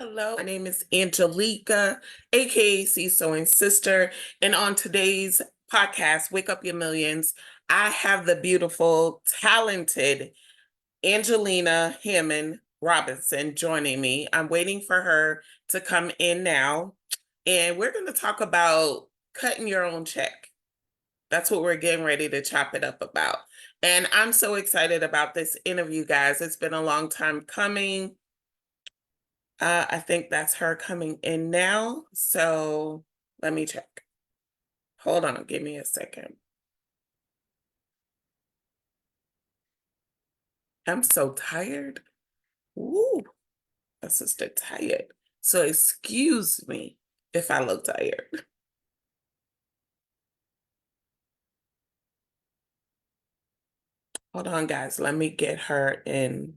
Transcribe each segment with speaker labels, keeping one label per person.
Speaker 1: Hello, my name is Angelica, aka C Sewing Sister, and on today's podcast, Wake Up Your Millions, I have the beautiful, talented Angelina Hammond Robinson joining me. I'm waiting for her to come in now, and we're going to talk about cutting your own check. That's what we're getting ready to chop it up about. And I'm so excited about this interview, guys. It's been a long time coming. I think that's her coming in now. So let me check. Hold on, give me a second. I'm so tired. Ooh, my sister tired. So excuse me if I look tired. Hold on, guys. Let me get her in.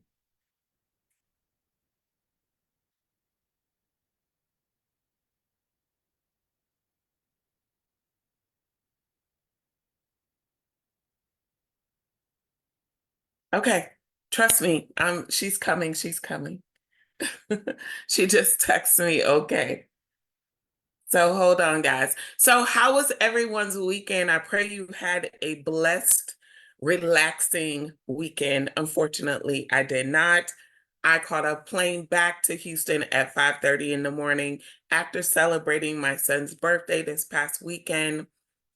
Speaker 1: Okay, trust me. She's coming. She's coming. She just texted me. Okay. So hold on, guys. So how was everyone's weekend? I pray you had a blessed, relaxing weekend. Unfortunately, I did not. I caught a plane back to Houston at 5:30 in the morning after celebrating my son's birthday this past weekend.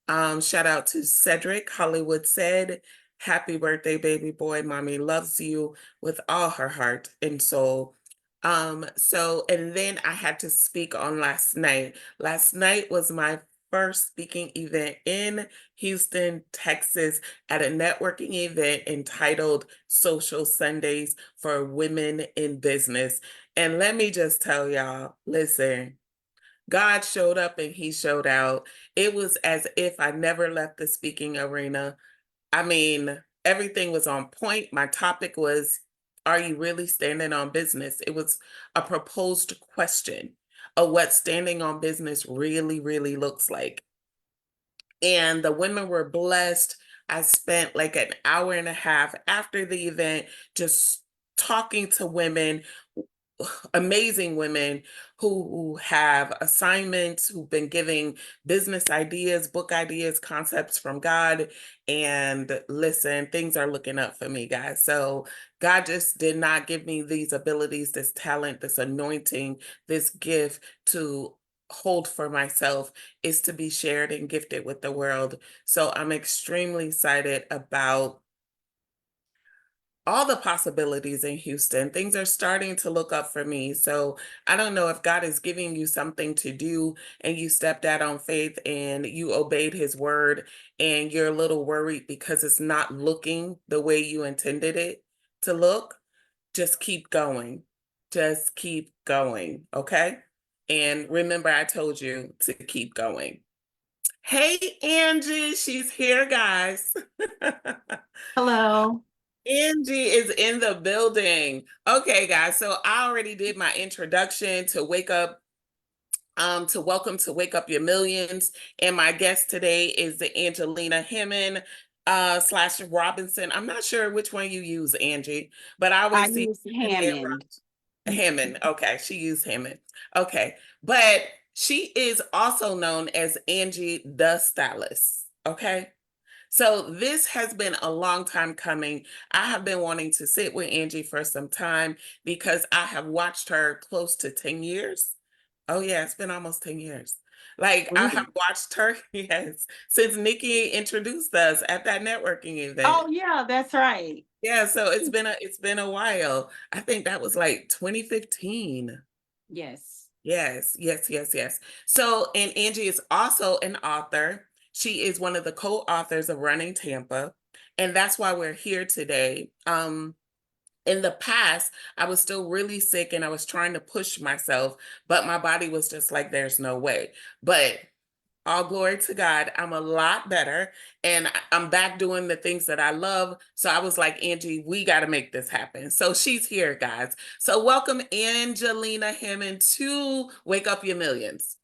Speaker 1: Shout out to Cedric. Hollywood said, "Happy birthday, baby boy. Mommy loves you with all her heart and soul." And then I had to speak on last night. Last night was my first speaking event in Houston, Texas, at a networking event entitled Social Sundays for Women in Business. And let me just tell y'all, listen, God showed up and he showed out. It was as if I never left the speaking arena. I mean, everything was on point. My topic was, are you really standing on business? It was a proposed question of what standing on business really, really looks like. And the women were blessed. I spent like an hour and a half after the event just talking to women, amazing women who have assignments, who've been giving business ideas, book ideas, concepts from God. And listen, things are looking up for me, guys. So God just did not give me these abilities, this talent, this anointing, this gift to hold for myself. Is to be shared and gifted with the world. So I'm extremely excited about all the possibilities in Houston. Things are starting to look up for me. So I don't know if God is giving you something to do and you stepped out on faith and you obeyed his word and you're a little worried because it's not looking the way you intended it to look. Just keep going. Just keep going. Okay. And remember, I told you to keep going. Hey, Angie, she's here, guys.
Speaker 2: Hello.
Speaker 1: Angie is in the building. Okay, guys. So I already did my introduction to Wake Up, to welcome to Wake Up Your Millions. And my guest today is the Angelina Hammond slash Robinson. I'm not sure which one you use, Angie, but I
Speaker 2: I
Speaker 1: always see
Speaker 2: use Hammond.
Speaker 1: Hammond. Okay, she used Hammond. Okay. But she is also known as Angie the Stylist. Okay. So this has been a long time coming. I have been wanting to sit with Angie for some time because I have watched her close to 10 years. Oh yeah, it's been almost 10 years. Like I have
Speaker 2: Ooh.
Speaker 1: watched her, yes, since Nikki introduced us at that networking event.
Speaker 2: Oh yeah, that's right.
Speaker 1: Yeah, so it's been a while. I think that was like 2015.
Speaker 2: Yes.
Speaker 1: Yes, yes, yes, yes. So, and Angie is also an author. She is one of the co-authors of Running Tampa, and that's why we're here today. In the past, I was still really sick and I was trying to push myself, but my body was just like, there's no way. But all glory to God, I'm a lot better and I'm back doing the things that I love. So I was like, Angie, we got to make this happen. So she's here, guys. So welcome Angelina Hammond to Wake Up Your Millions.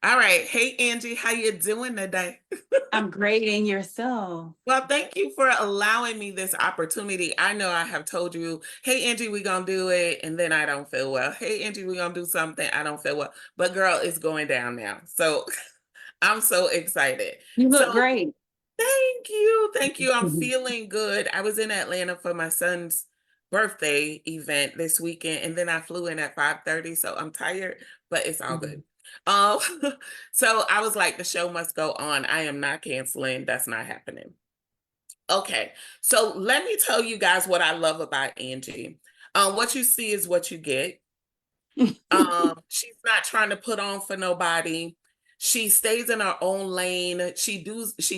Speaker 1: All right. Hey Angie, how you doing today?
Speaker 2: I'm great in yourself.
Speaker 1: Well, thank you for allowing me this opportunity. I know I have told you, hey Angie, we're gonna do it, and then I don't feel well. Hey Angie, we're gonna do something, I don't feel well. But girl, it's going down now. So I'm so excited.
Speaker 2: You
Speaker 1: So
Speaker 2: look great.
Speaker 1: thank you. Thank you. I'm
Speaker 2: Mhm.
Speaker 1: feeling good. I was in Atlanta for my son's birthday event this weekend, and then I flew in at 5:30, so I'm tired, but it's all good.
Speaker 2: Mhm.
Speaker 1: Um, so I was like, the show must go on. I am not canceling. That's not happening. Okay, so let me tell you guys what I love about Angie. What you see is what you get. She's not trying to put on for nobody. She stays in her own lane. She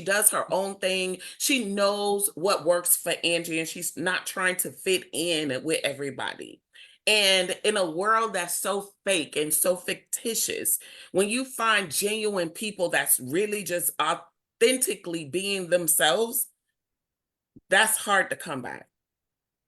Speaker 1: does her own thing. She knows what works for Angie, and she's not trying to fit in with everybody. And in a world that's so fake and so fictitious, when you find genuine people that's really just authentically being themselves, that's hard to come by.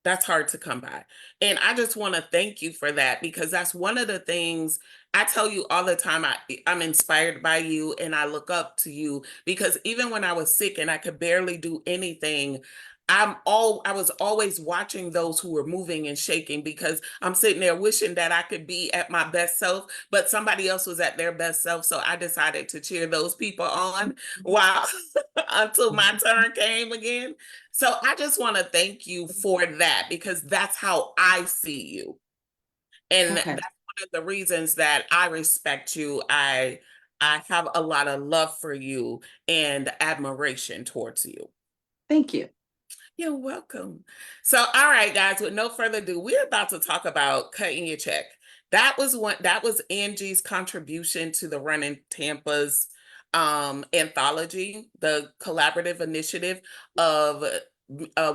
Speaker 1: That's hard to come by. And I just want to thank you for that, because that's one of the things I tell you all the time. I'm inspired by you and I look up to you, because even when I was sick and I could barely do anything, I was always watching those who were moving and shaking, because I'm sitting there wishing that I could be at my best self, but somebody else was at their best self. So I decided to cheer those people on while until my turn came again. So I just want to thank you for that, because that's how I see you. And that's
Speaker 2: Okay,
Speaker 1: one of the reasons that I respect you. I have a lot of love for you and admiration towards you.
Speaker 2: thank you.
Speaker 1: You're welcome. So, all right, guys, with no further ado, we're about to talk about cutting your check. That was Angie's contribution to the Running Tampa's anthology, the collaborative initiative of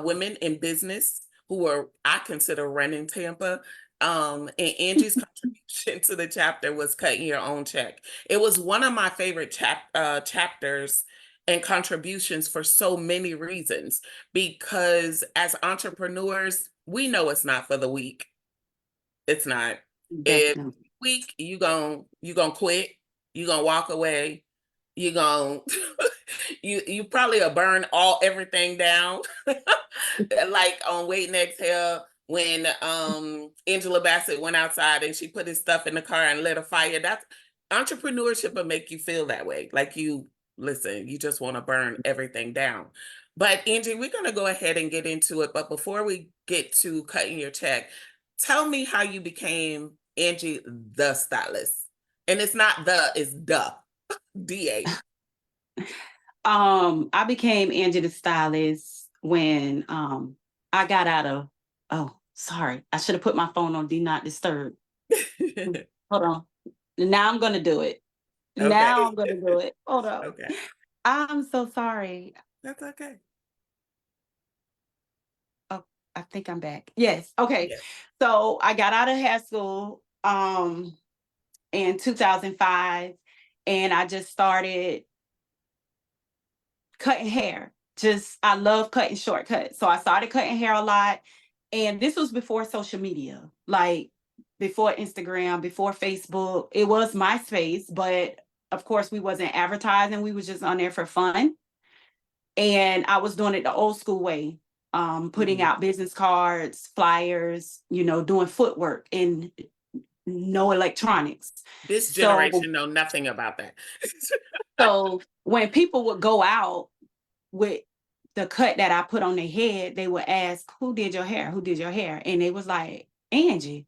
Speaker 1: women in business who are, I consider, running Tampa. And Angie's contribution to the chapter was cutting your own check. It was one of my favorite chapters and contributions for so many reasons, because as entrepreneurs, we know it's not for the weak. It's not. If
Speaker 2: Definitely.
Speaker 1: weak, you gonna quit, you gonna walk away, you gonna you probably will burn everything down. Like on Wait and Exhale, when Angela Bassett went outside and she put his stuff in the car and lit a fire. That's entrepreneurship will make you feel that way. Like, you listen, you just want to burn everything down. But Angie, we're gonna go ahead and get into it. But before we get to cutting your check, tell me how you became Angie the stylist. And it's not it's the DA.
Speaker 2: I became Angie the stylist when I got out of, oh, sorry. I should have put my phone on Do Not Disturb. Hold on. Now I'm gonna do it. Now
Speaker 1: Okay.
Speaker 2: I'm gonna do it. Hold up.
Speaker 1: Okay.
Speaker 2: I'm so sorry.
Speaker 1: That's okay.
Speaker 2: Oh, I think I'm back. Yes. Okay.
Speaker 1: Yes.
Speaker 2: So I got out of hair school in 2005, and I just started cutting hair. Just I love cutting shortcuts. So I started cutting hair a lot. And this was before social media, like before Instagram, before Facebook. It was MySpace, but of course we wasn't advertising. We was just on there for fun. And I was doing it the old school way, putting
Speaker 1: Mhm.
Speaker 2: out business cards, flyers, doing footwork and no electronics.
Speaker 1: This
Speaker 2: So
Speaker 1: generation know nothing about that.
Speaker 2: so when people would go out with the cut that I put on their head, they would ask, "Who did your hair? Who did your hair?" And they was like, "Angie."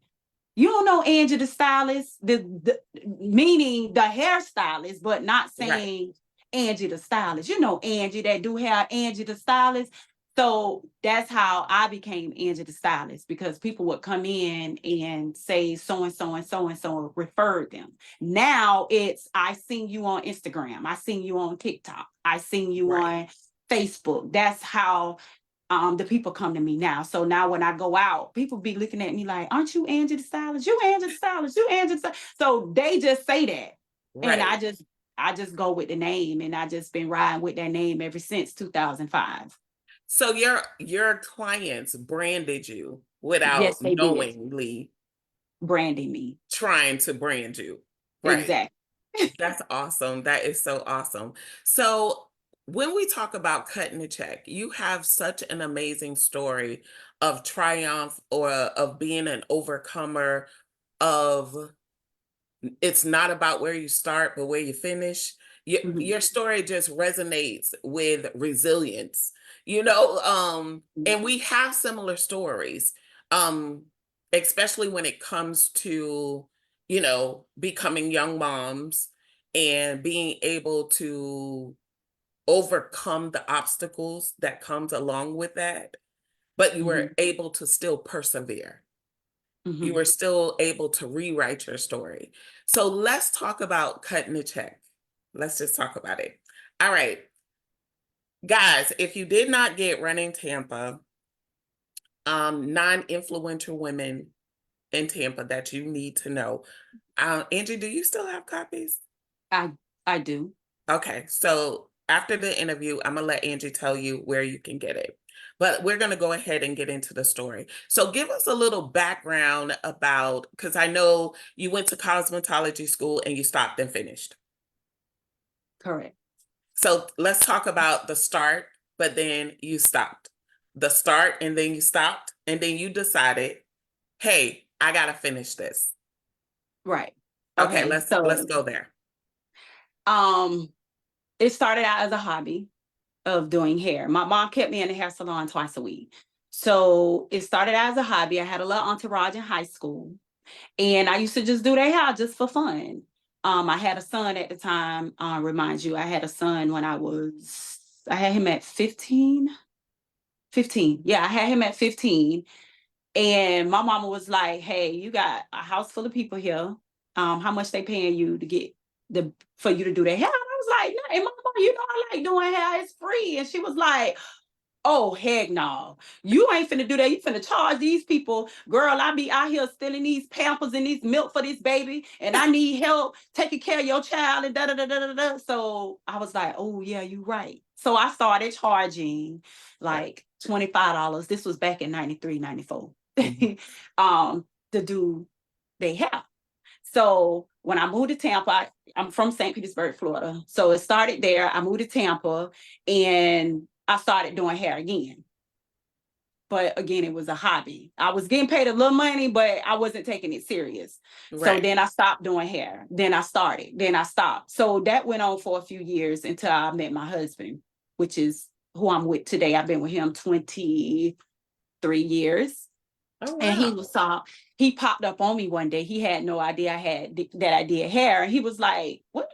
Speaker 2: You don't know Angie the stylist, the meaning the hairstylist, but not
Speaker 1: Right.
Speaker 2: saying Angie the stylist. You know Angie that do hair, Angie the stylist. So that's how I became Angie the stylist, because people would come in and say so and so and so and so referred them. Now it's I seen you on Instagram, I seen you on TikTok, I seen you
Speaker 1: Right.
Speaker 2: on Facebook. That's how the people come to me now. So now when I go out, people be looking at me like, "Aren't you Angie the stylist? You Angie the stylist? You Angie the stylist?" So they just say that, and
Speaker 1: Right.
Speaker 2: I just go with the name, and I just been riding with that name ever since 2005.
Speaker 1: So your clients branded you without
Speaker 2: Yes, they did
Speaker 1: knowingly
Speaker 2: branding me
Speaker 1: trying to brand you. Right.
Speaker 2: exactly.
Speaker 1: That's awesome. That is so awesome. So, when we talk about cutting a check, you have such an amazing story of triumph or of being an overcomer, of it's not about where you start, but where you finish.
Speaker 2: Mhm,
Speaker 1: Your story just resonates with resilience,
Speaker 2: mhm,
Speaker 1: and we have similar stories, um, especially when it comes to, becoming young moms and being able to overcome the obstacles that comes along with that, but you were
Speaker 2: mhm,
Speaker 1: able to still persevere. You
Speaker 2: mhm.
Speaker 1: were still able to rewrite your story. So let's talk about cutting a check. Let's just talk about it. All right, guys, if you did not get Running Tampa, 9 influential women in Tampa that you need to know. Angie, do you still have copies?
Speaker 2: I I do.
Speaker 1: Okay, so after the interview, I'm gonna let Angie tell you where you can get it. But we're gonna go ahead and get into the story. So give us a little background about, because I know you went to cosmetology school and you stopped and finished.
Speaker 2: Correct.
Speaker 1: So let's talk about the start, but then you stopped. The start and then you stopped, and then you decided, hey, I gotta finish this.
Speaker 2: Right.
Speaker 1: Okay,
Speaker 2: Okay.
Speaker 1: let's go there.
Speaker 2: Um, it started out as a hobby of doing hair. My mom kept me in the hair salon twice a week. So it started out as a hobby. I had a little entourage in high school, and I used to just do their hair just for fun. I had a son at the time. Remind you, I had a son when I had him at 15. 15. Yeah, I had him at 15. And my mama was like, "Hey, you got a house full of people here. How much they paying you to get for you to do their hair?" And I was like, "No, and mama, I like doing hair. It's free." And she was like, "Oh, heck no. You ain't finna do that. You finna charge these people. Girl, I be out here stealing these pampers and these milk for this baby, and I need help taking care of your child and da da da da da da." So I was like, "Oh, yeah, you're right." So I started charging
Speaker 1: Right.
Speaker 2: like $25. This was back in 93, 94,
Speaker 1: Mhm.
Speaker 2: to do their hair. So when I moved to Tampa, I'm from St. Petersburg, Florida. So it started there. I moved to Tampa and I started doing hair again. But again, it was a hobby. I was getting paid a little money, but I wasn't taking it serious. So
Speaker 1: Right.
Speaker 2: then I stopped doing hair. Then I started. Then I stopped. So that went on for a few years until I met my husband, which is who I'm with today. I've been with him 23 years.
Speaker 1: Oh
Speaker 2: And
Speaker 1: wow.
Speaker 2: he popped up on me one day. He had no idea that I did hair. And he was like, "What?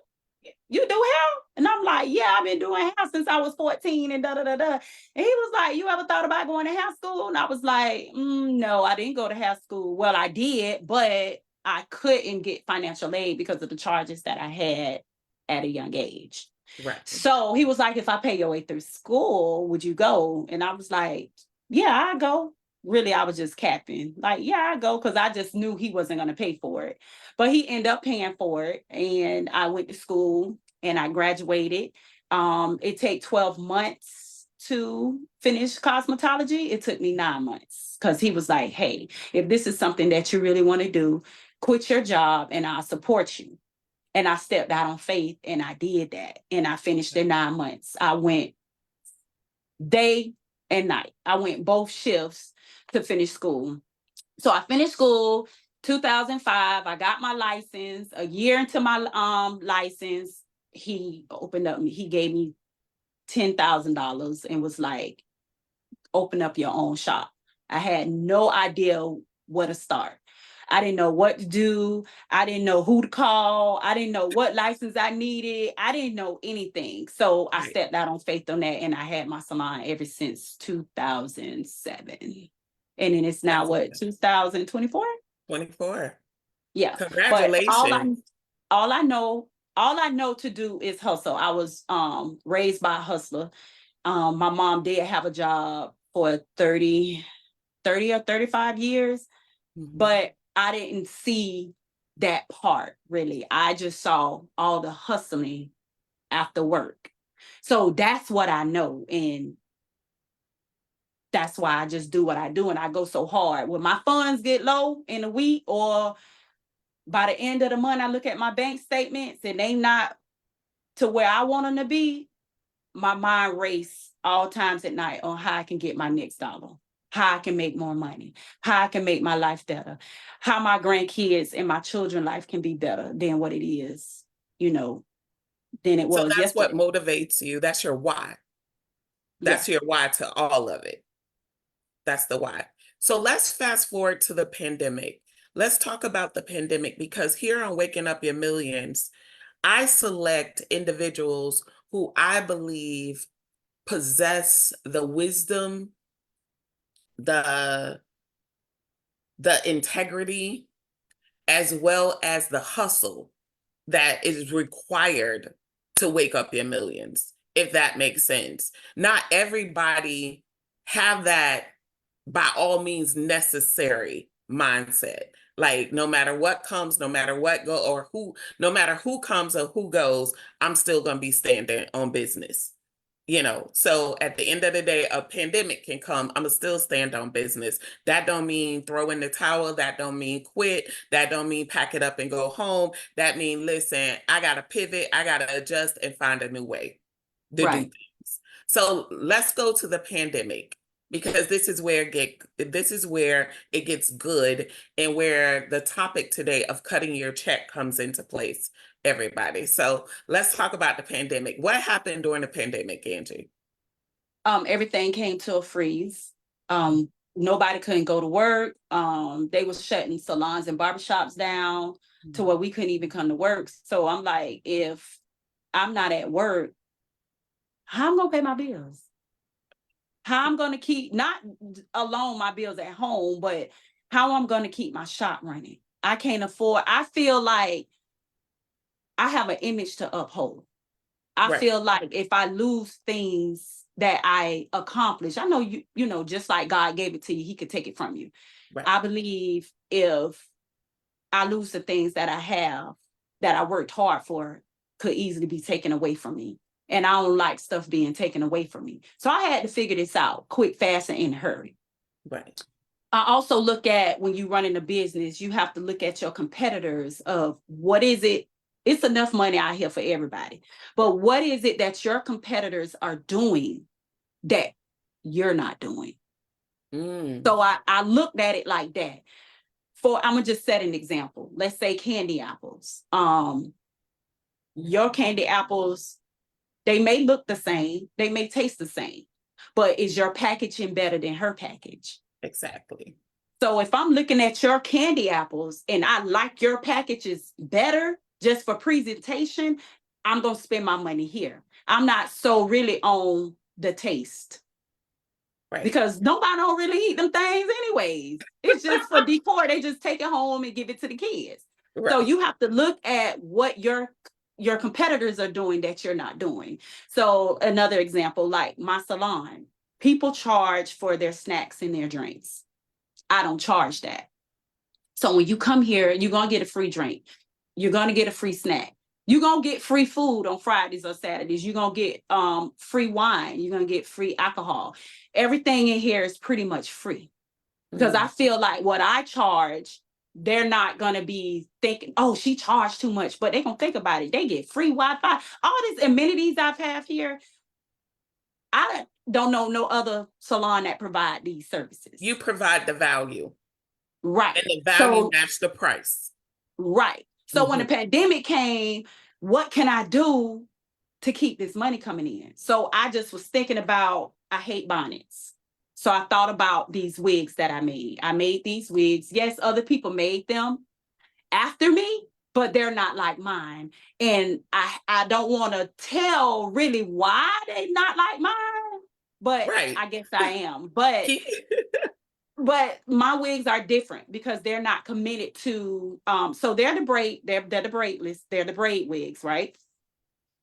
Speaker 2: You do hair?" And I'm like, "Yeah, I've been doing hair since I was 14 and da da da da." And he was like, "You ever thought about going to hair school?" And I was like, "No, I didn't go to hair school." Well, I did, but I couldn't get financial aid because of the charges that I had at a young age.
Speaker 1: Right.
Speaker 2: So he was like, "If I pay your way through school, would you go?" And I was like, "Yeah, I go." Really, I was just capping. Like, "Yeah, I go," because I just knew he wasn't going to pay for it. But he ended up paying for it. And I went to school and I graduated. It take 12 months to finish cosmetology. It took me 9 months because he was like, "Hey, if this is something that you really want to do, quit your job and I'll support you." And I stepped out on faith and I did that. And I finished in 9 months. I went day and night. I went both shifts to finish school. So I finished school 2005. I got my license. A year into my license, he gave me $10,000 and was like, "Open up your own shop." I had no idea where to start. I didn't know what to do. I didn't know who to call. I didn't know what license I needed. I didn't know anything. So I
Speaker 1: Right.
Speaker 2: stepped out on faith on that and I had my salon ever since 2007. And then it's now
Speaker 1: That's
Speaker 2: what, 2024?
Speaker 1: 24.
Speaker 2: Yeah. But
Speaker 1: Congratulations.
Speaker 2: all I know to do is hustle. I was raised by a hustler. My mom did have a job for 30 or 35 years,
Speaker 1: Mhm.
Speaker 2: but I didn't see that part really. I just saw all the hustling after work. So that's what I know. And that's why I just do what I do. And I go so hard. When my funds get low in a week or By the end of the month, I look at my bank statements and they not to where I want them to be. My mind race all times at night on how I can get my next dollar, how I can make more money, how I can make my life better, how my grandkids and my children's life can be better than what it is, you know, than it
Speaker 1: So
Speaker 2: was
Speaker 1: that's what
Speaker 2: yesterday.
Speaker 1: motivates you. That's your why.
Speaker 2: Yeah.
Speaker 1: That's your why to all of it. That's the why. So let's fast forward to the pandemic. Let's talk about the pandemic because here on Waking Up Your Millions, I select individuals who I believe possess the wisdom, the integrity, as well as the hustle that is required to wake up your millions, if that makes sense. Not everybody have that by all means necessary mindset. Like no matter what comes, no matter what go or who, no matter who comes or who goes, I'm still gonna be standing on business. So at the end of the day, a pandemic can come. I'm gonna still stand on business. That don't mean throw in the towel. That don't mean quit. That don't mean pack it up and go home. That mean, listen, I gotta pivot. I gotta adjust and find a new way to do
Speaker 2: Right.
Speaker 1: things. So let's go to the pandemic because this is where it gets good and where the topic today of cutting your check comes into place, everybody. So let's talk about the pandemic. What happened during the pandemic, Angie?
Speaker 2: Everything came to a freeze. Nobody couldn't go to work. They was shutting salons and barbershops down to where we couldn't even come to work. So I'm like, if I'm not at work, how I'm gonna pay my bills? How I'm gonna keep not alone my bills at home, but how I'm gonna keep my shop running? I can't afford. I feel like I have an image to uphold. I
Speaker 1: Right,
Speaker 2: feel like if I lose things that I accomplish, I know you know, just like God gave it to you, he could take it from you.
Speaker 1: right,
Speaker 2: I believe if I lose the things that I have that I worked hard for could easily be taken away from me. And I don't like stuff being taken away from me. So I had to figure this out quick, fast, and in a hurry.
Speaker 1: right.
Speaker 2: I also look at when you run in a business, you have to look at your competitors of what is it? It's enough money out here for everybody. But what is it that your competitors are doing that you're not doing?
Speaker 1: Mm,
Speaker 2: So I looked at it like that. I'm gonna just set an example. Let's say candy apples. Your candy apples, they may look the same, they may taste the same, but is your packaging better than her package?
Speaker 1: exactly.
Speaker 2: So if I'm looking at your candy apples and I like your packages better just for presentation, I'm going to spend my money here. I'm not so really on the taste
Speaker 1: Right,
Speaker 2: because nobody don't really eat them things anyways. It's just for decor. They just take it home and give it to the kids. So
Speaker 1: right.
Speaker 2: you have to look at what your competitors are doing that you're not doing. So another example, like my salon, people charge for their snacks and their drinks. I don't charge that. So when you come here, you're going to get a free drink. You're going to get a free snack. You're going to get free food on Fridays or Saturdays. You're going to get free wine. You're going to get free alcohol. Everything in here is pretty much free because I
Speaker 1: Mm,
Speaker 2: feel like what I charge, they're not going to be thinking, oh, she charged too much, but they're going to think about it. They get free Wi-Fi. All these amenities I've have here, I don't know no other salon that provide these
Speaker 1: you
Speaker 2: services.
Speaker 1: provide the value, and
Speaker 2: Right.
Speaker 1: the value
Speaker 2: So
Speaker 1: match the price.
Speaker 2: right. So when the
Speaker 1: Mhm.
Speaker 2: pandemic came, what can I do to keep this money coming in? So I just was thinking about, I hate bonnets. So I thought about these wigs that I made. I made these wigs. Yes, other people made them after me, but they're not like mine. And I don't want to tell really why they not like mine, but
Speaker 1: Right.
Speaker 2: I guess I am. But
Speaker 1: Keep-
Speaker 2: my wigs are different because they're not committed to so they're the braidless, they're the braid wigs, right?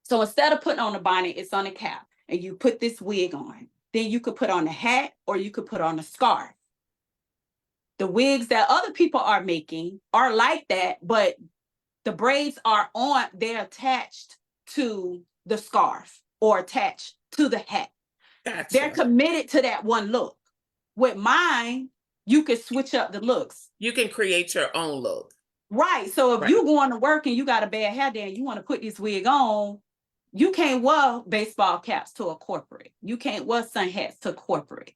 Speaker 2: So instead of putting on a bonnet, it's on a cap and you put this wig on. Then you could put on a hat or you could put on a scarf. The wigs that other people are making are like that, but the braids are on, they're attached to the scarf or attached to the hat. They're
Speaker 1: Gotcha.
Speaker 2: committed to that one look. With mine, you could switch up the looks.
Speaker 1: You can create your own look.
Speaker 2: Right. So if
Speaker 1: Right.
Speaker 2: you going to work and you got a bad hair day and you want to put this wig on, you can't wear baseball caps to a corporate. You can't wear sun hats to corporate.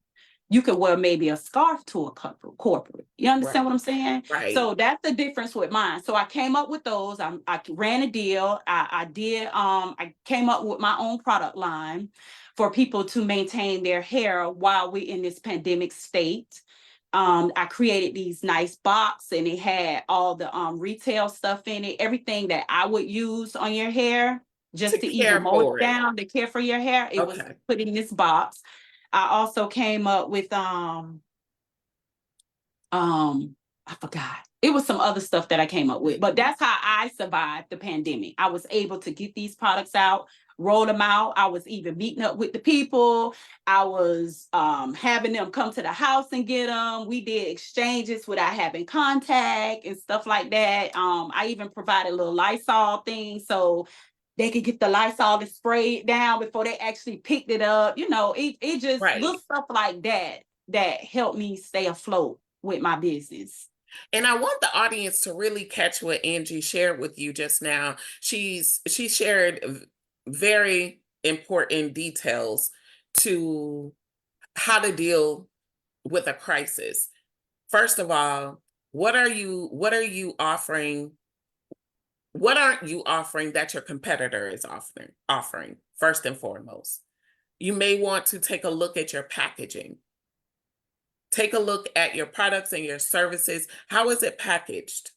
Speaker 2: You could wear maybe a scarf to a corporate. You understand
Speaker 1: Right.
Speaker 2: what I'm saying?
Speaker 1: Right.
Speaker 2: So that's the difference with mine. So I came up with those. I ran a deal. I came up with my own product line for people to maintain their hair while we're in this pandemic state. I created these nice box and it had all the retail stuff in it, everything that I would use on your hair
Speaker 1: To
Speaker 2: just to either
Speaker 1: care
Speaker 2: mow it
Speaker 1: for it.
Speaker 2: down to care for your hair. It was
Speaker 1: Okay.
Speaker 2: put in this box. I also came up with I forgot. It was some other stuff that I came up with, but that's how I survived the pandemic. I was able to get these products out, roll them out. I was even meeting up with the people. I was having them come to the house and get them. We did exchanges without having contact and stuff like that. I even provided a little Lysol thing so they could get the Lysol to spray it down before they actually picked it up. You know, it just little
Speaker 1: Right.
Speaker 2: stuff like that that helped me stay afloat with my business.
Speaker 1: And I want the audience to really catch what Angie shared with you just now. She shared very important details to how to deal with a crisis. First of all, what are you offering? What aren't you offering that your competitor is offering first and foremost? You may want to take a look at your packaging. Take a look at your products and your services. How is it packaged?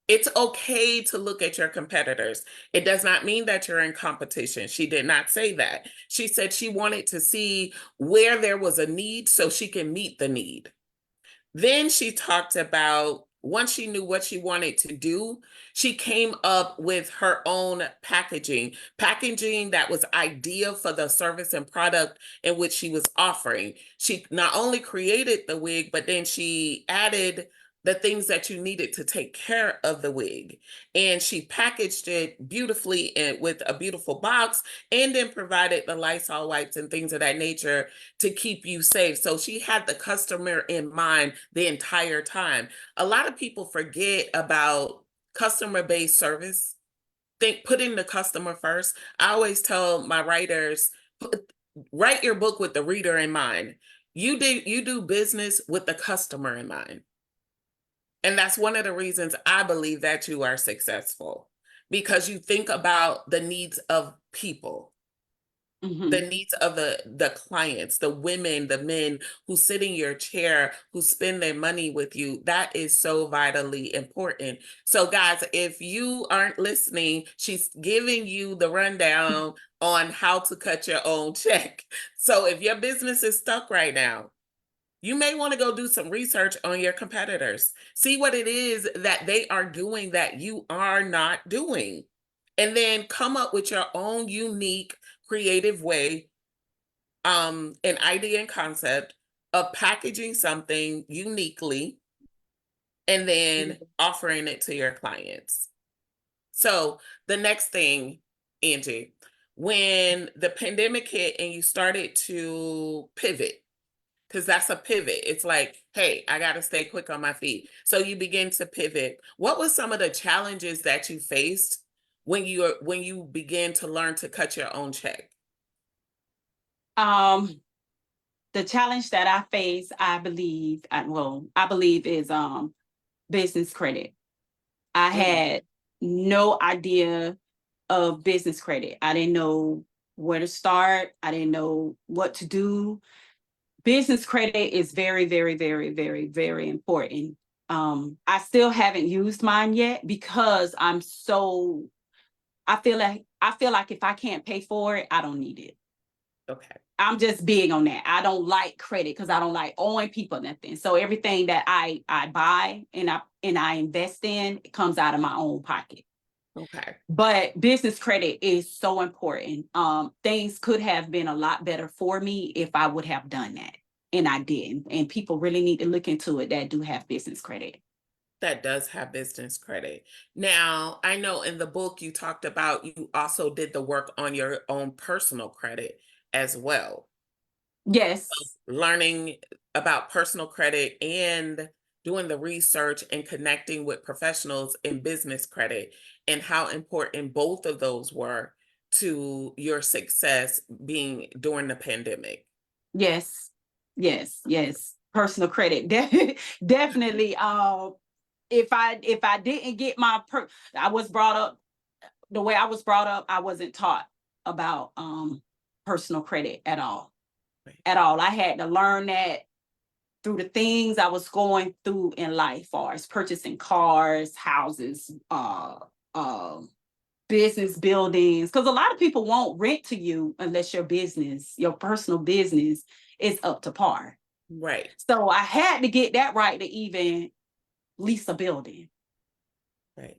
Speaker 1: It's okay to look at your competitors. It does not mean that you're in competition. She did not say that. She said she wanted to see where there was a need so she can meet the need. Then she talked about once she knew what she wanted to do, she came up with her own packaging that was ideal for the service and product in which she was offering. She not only created the wig, but then she added the things that you needed to take care of the wig. And she packaged it beautifully and with a beautiful box and then provided the Lysol wipes and things of that nature to keep you safe. So she had the customer in mind the entire time. A lot of people forget about customer-based service. Think putting the customer first. I always tell my writers, write your book with the reader in mind. You do business with the customer in mind. And that's one of the reasons I believe that you are successful because you think about the needs of people, the
Speaker 2: Mhm.
Speaker 1: needs of the clients, the women, the men who sit in your chair, who spend their money with you. That is so vitally important. So guys, if you aren't listening, she's giving you the rundown on how to cut your own check. So if your business is stuck right now, you may want to go do some research on your competitors. See what it is that they are doing that you are not doing. And then come up with your own unique creative way, an idea and concept of packaging something uniquely and then offering it to your clients. So the next thing, Angie, when the pandemic hit and you started to pivot, because that's a pivot. It's like, hey, I got to stay quick on my feet. So you begin to pivot. What was some of the challenges that you faced when you began to learn to cut your own check?
Speaker 2: Um, the challenge that I face, I believe is business credit. I
Speaker 1: Mm,
Speaker 2: had no idea of business credit. I didn't know where to start. I didn't know what to do. Business credit is very, very, very, very, very important. I still haven't used mine yet because I feel like if I can't pay for it, I don't need it.
Speaker 1: okay.
Speaker 2: I'm just big on that. I don't like credit because I don't like owing people nothing. So everything that I buy and I invest in it comes out of my own pocket.
Speaker 1: Okay.
Speaker 2: But business credit is so important. Things could have been a lot better for me if I would have done that, and I didn't. And people really need to look into it that do have business credit.
Speaker 1: That does have business credit. Now, I know in the book you talked about you also did the work on your own personal credit as well.
Speaker 2: Yes.
Speaker 1: Learning about personal credit and doing the research and connecting with professionals in business credit and how important both of those were to your success being during the pandemic.
Speaker 2: Yes, yes, yes. Personal credit, definitely. If I didn't get I was brought up the way I was brought up. I wasn't taught about personal credit at all.
Speaker 1: Right.
Speaker 2: At all. I had to learn that through the things I was going through in life, far as purchasing cars, houses, uh, business buildings. Because a lot of people won't rent to you unless your personal business is up to par.
Speaker 1: Right.
Speaker 2: So I had to get that right to even lease a building.
Speaker 1: Right.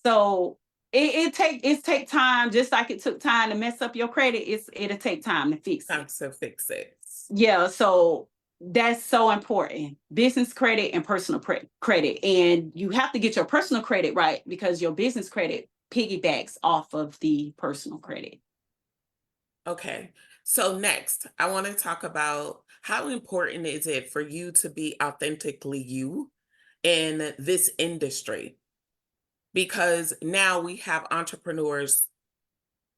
Speaker 2: So it take time, just like it took time to mess up your credit. It'll take time to fix
Speaker 1: Time
Speaker 2: it.
Speaker 1: to fix it.
Speaker 2: Yeah, so that's so important. Business credit and personal credit. And you have to get your personal credit right because your business credit piggybacks off of the personal credit.
Speaker 1: Okay. So next, I want to talk about how important is it for you to be authentically you in this industry? Because now we have entrepreneurs,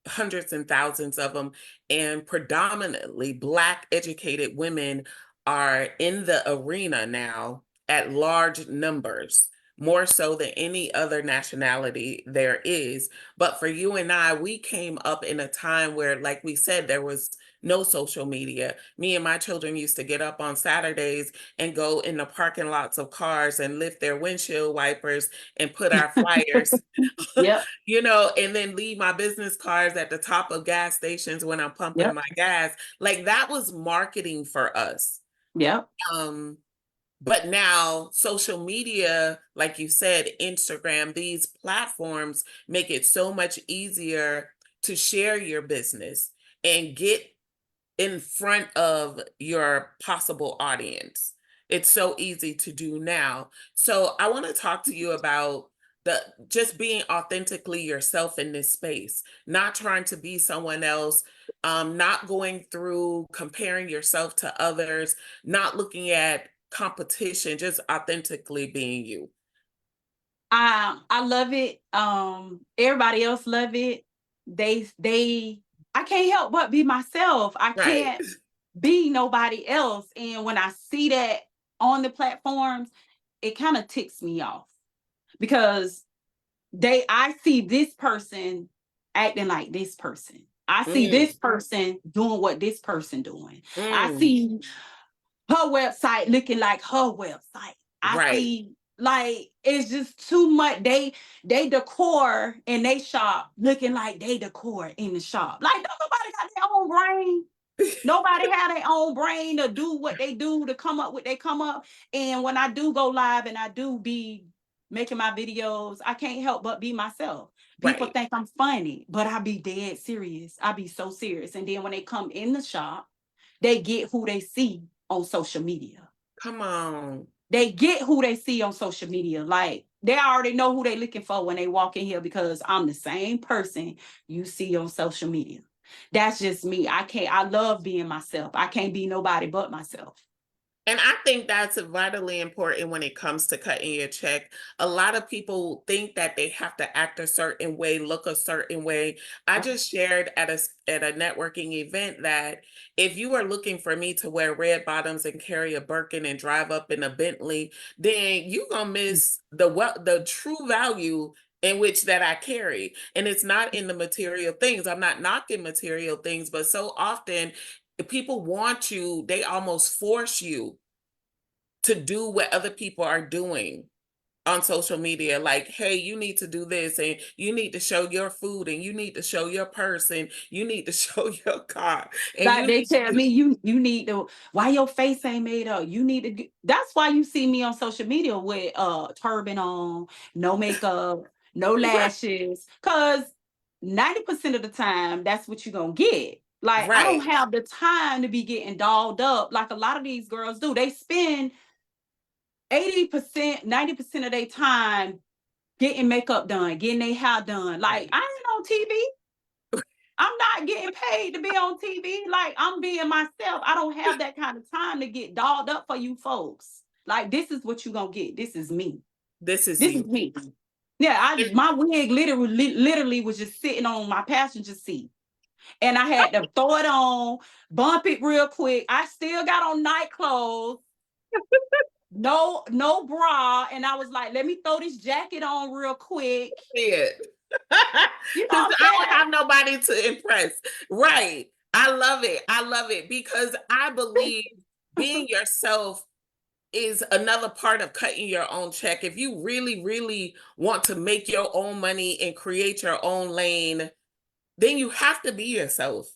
Speaker 1: hundreds and thousands of them, and predominantly Black educated women are in the arena now at large numbers, more so than any other nationality there is. But for you and I, we came up in a time where, like we said, there was no social media. Me and my children used to get up on Saturdays and go in the parking lots of cars and lift their windshield wipers and put our flyers
Speaker 2: Yep,
Speaker 1: and then leave my business cards at the top of gas stations when I'm pumping
Speaker 2: yep,
Speaker 1: my gas. Like that was marketing for us.
Speaker 2: yep.
Speaker 1: Um, but now social media, like you said, Instagram, these platforms make it so much easier to share your business and get in front of your possible audience. It's so easy to do now. So I want to talk to you about the just being authentically yourself in this space, not trying to be someone else, not going through comparing yourself to others, not looking at competition, just authentically being you.
Speaker 2: I love it. Everybody else love it. They I can't help but be myself. I
Speaker 1: Right.
Speaker 2: can't be nobody else. And when I see that on the platforms, it kind of ticks me off because I see this person acting like this person. I see
Speaker 1: Mm,
Speaker 2: this person doing what this person doing. I
Speaker 1: mm,
Speaker 2: see her website looking like her website. I
Speaker 1: right.
Speaker 2: see like it's just too much. They decor in they shop looking like they decor in the shop. Like don't nobody got their own brain. Nobody have their own brain to do what they do to come up with they come up. And when I do go live and I do be making my videos, I can't help but be myself. People
Speaker 1: Right.
Speaker 2: think I'm funny, but I be dead serious. I be so serious. And then when they come in the shop, they get who they see on social media.
Speaker 1: Come on.
Speaker 2: They get who they see on social media. Like they already know who they looking for when they walk in here because I'm the same person you see on social media. That's just me. I love being myself. I can't be nobody but myself.
Speaker 1: And I think that's vitally important when it comes to cutting your check. A lot of people think that they have to act a certain way, look a certain way. I just shared at a networking event that if you are looking for me to wear red bottoms and carry a Birkin and drive up in a Bentley, then you're gonna miss the true value in which that I carry. And it's not in the material things. I'm not knocking material things, but so often if people want you, they almost force you to do what other people are doing on social media. Like, hey, you need to do this, and you need to show your food, and you need to show your purse, and you need to show your car, and
Speaker 2: Like
Speaker 1: you
Speaker 2: they
Speaker 1: need to
Speaker 2: tell
Speaker 1: do
Speaker 2: me you need to why your face ain't made up. You need to that's why you see me on social media with turban on, no makeup, no
Speaker 1: right,
Speaker 2: lashes. Cause 90% of the time that's what you're gonna get. Like I don't
Speaker 1: right,
Speaker 2: have the time to be getting dolled up like a lot of these girls do. They spend 80%, 90% of their time getting makeup done, getting their hair done. Like I
Speaker 1: right.
Speaker 2: ain't on TV. I'm not getting paid to be on TV. Like I'm being myself. I don't have that kind of time to get dolled up for you folks. Like, this is what you're gonna get. This is me.
Speaker 1: This is
Speaker 2: This is
Speaker 1: you.
Speaker 2: me. Yeah, my wig literally was just sitting on my passenger seat. And I had to throw it on, bump it real quick. I still got on night clothes, no bra. And I was like, let me throw this jacket on real quick.
Speaker 1: It.
Speaker 2: You know
Speaker 1: Because
Speaker 2: what I'm
Speaker 1: I don't
Speaker 2: saying?
Speaker 1: have nobody to impress. Right. I love it. I love it because I believe being yourself is another part of cutting your own check. If you really, really want to make your own money and create your own lane, then you have to be yourself.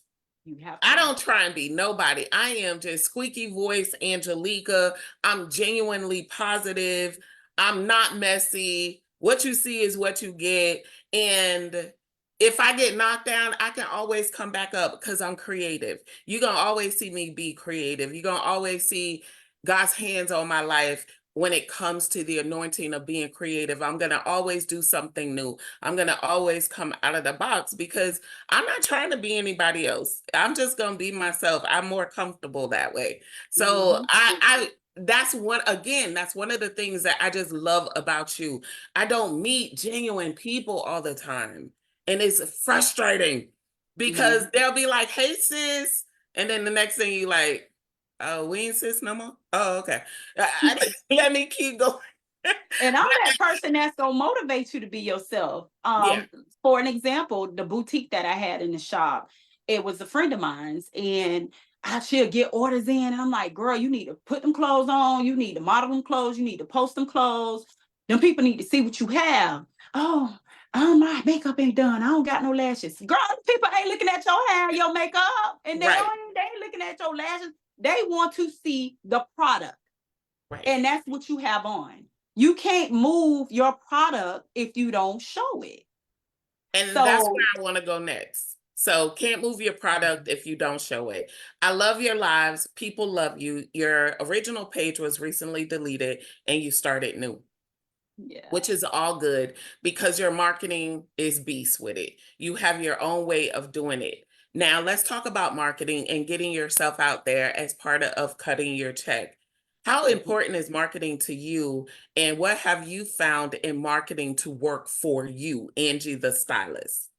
Speaker 2: You have
Speaker 1: I
Speaker 2: to.
Speaker 1: don't try and be nobody. I am just squeaky voice Angelica. I'm genuinely positive. I'm not messy. What you see is what you get. And if I get knocked down, I can always come back up because I'm creative. You're going to always see me be creative. You're going to always see God's hands on my life when it comes to the anointing of being creative. I'm going to always do something new. I'm going to always come out of the box because I'm not trying to be anybody else. I'm just going to be myself. I'm more comfortable that way. So
Speaker 2: Mhm.
Speaker 1: I that's that's one of the things that I just love about you. I don't meet genuine people all the time. And it's frustrating because
Speaker 2: Mhm.
Speaker 1: they'll be like, "Hey sis." And then the next thing you like, "Oh, we ain't sis no more." Oh, okay. Let me keep going.
Speaker 2: And I'm that person that's gonna motivate you to be yourself.
Speaker 1: Yeah.
Speaker 2: For an example, the boutique that I had in the shop, it was a friend of mine's, and she'll get orders in, and I'm like, girl, you need to put them clothes on, you need to model them clothes, you need to post them clothes. Them people need to see what you have. Oh, my makeup ain't done. I don't got no lashes. Girl, people ain't looking at your hair, your makeup, and
Speaker 1: Right.
Speaker 2: they ain't looking at your lashes. They want to see the product.
Speaker 1: Right.
Speaker 2: And that's what you have on. You can't move your product if you don't show it.
Speaker 1: And that's
Speaker 2: So,
Speaker 1: where I want to go next. So, can't move your product if you don't show it. I love your lives. People love you. Your original page was recently deleted and you started new,
Speaker 2: yeah.
Speaker 1: which is all good because your marketing is beast with it. You have your own way of doing it. Now, let's talk about marketing and getting yourself out there as part of cutting your check. How important is marketing to you, and what have you found in marketing to work for you, Angie the stylist?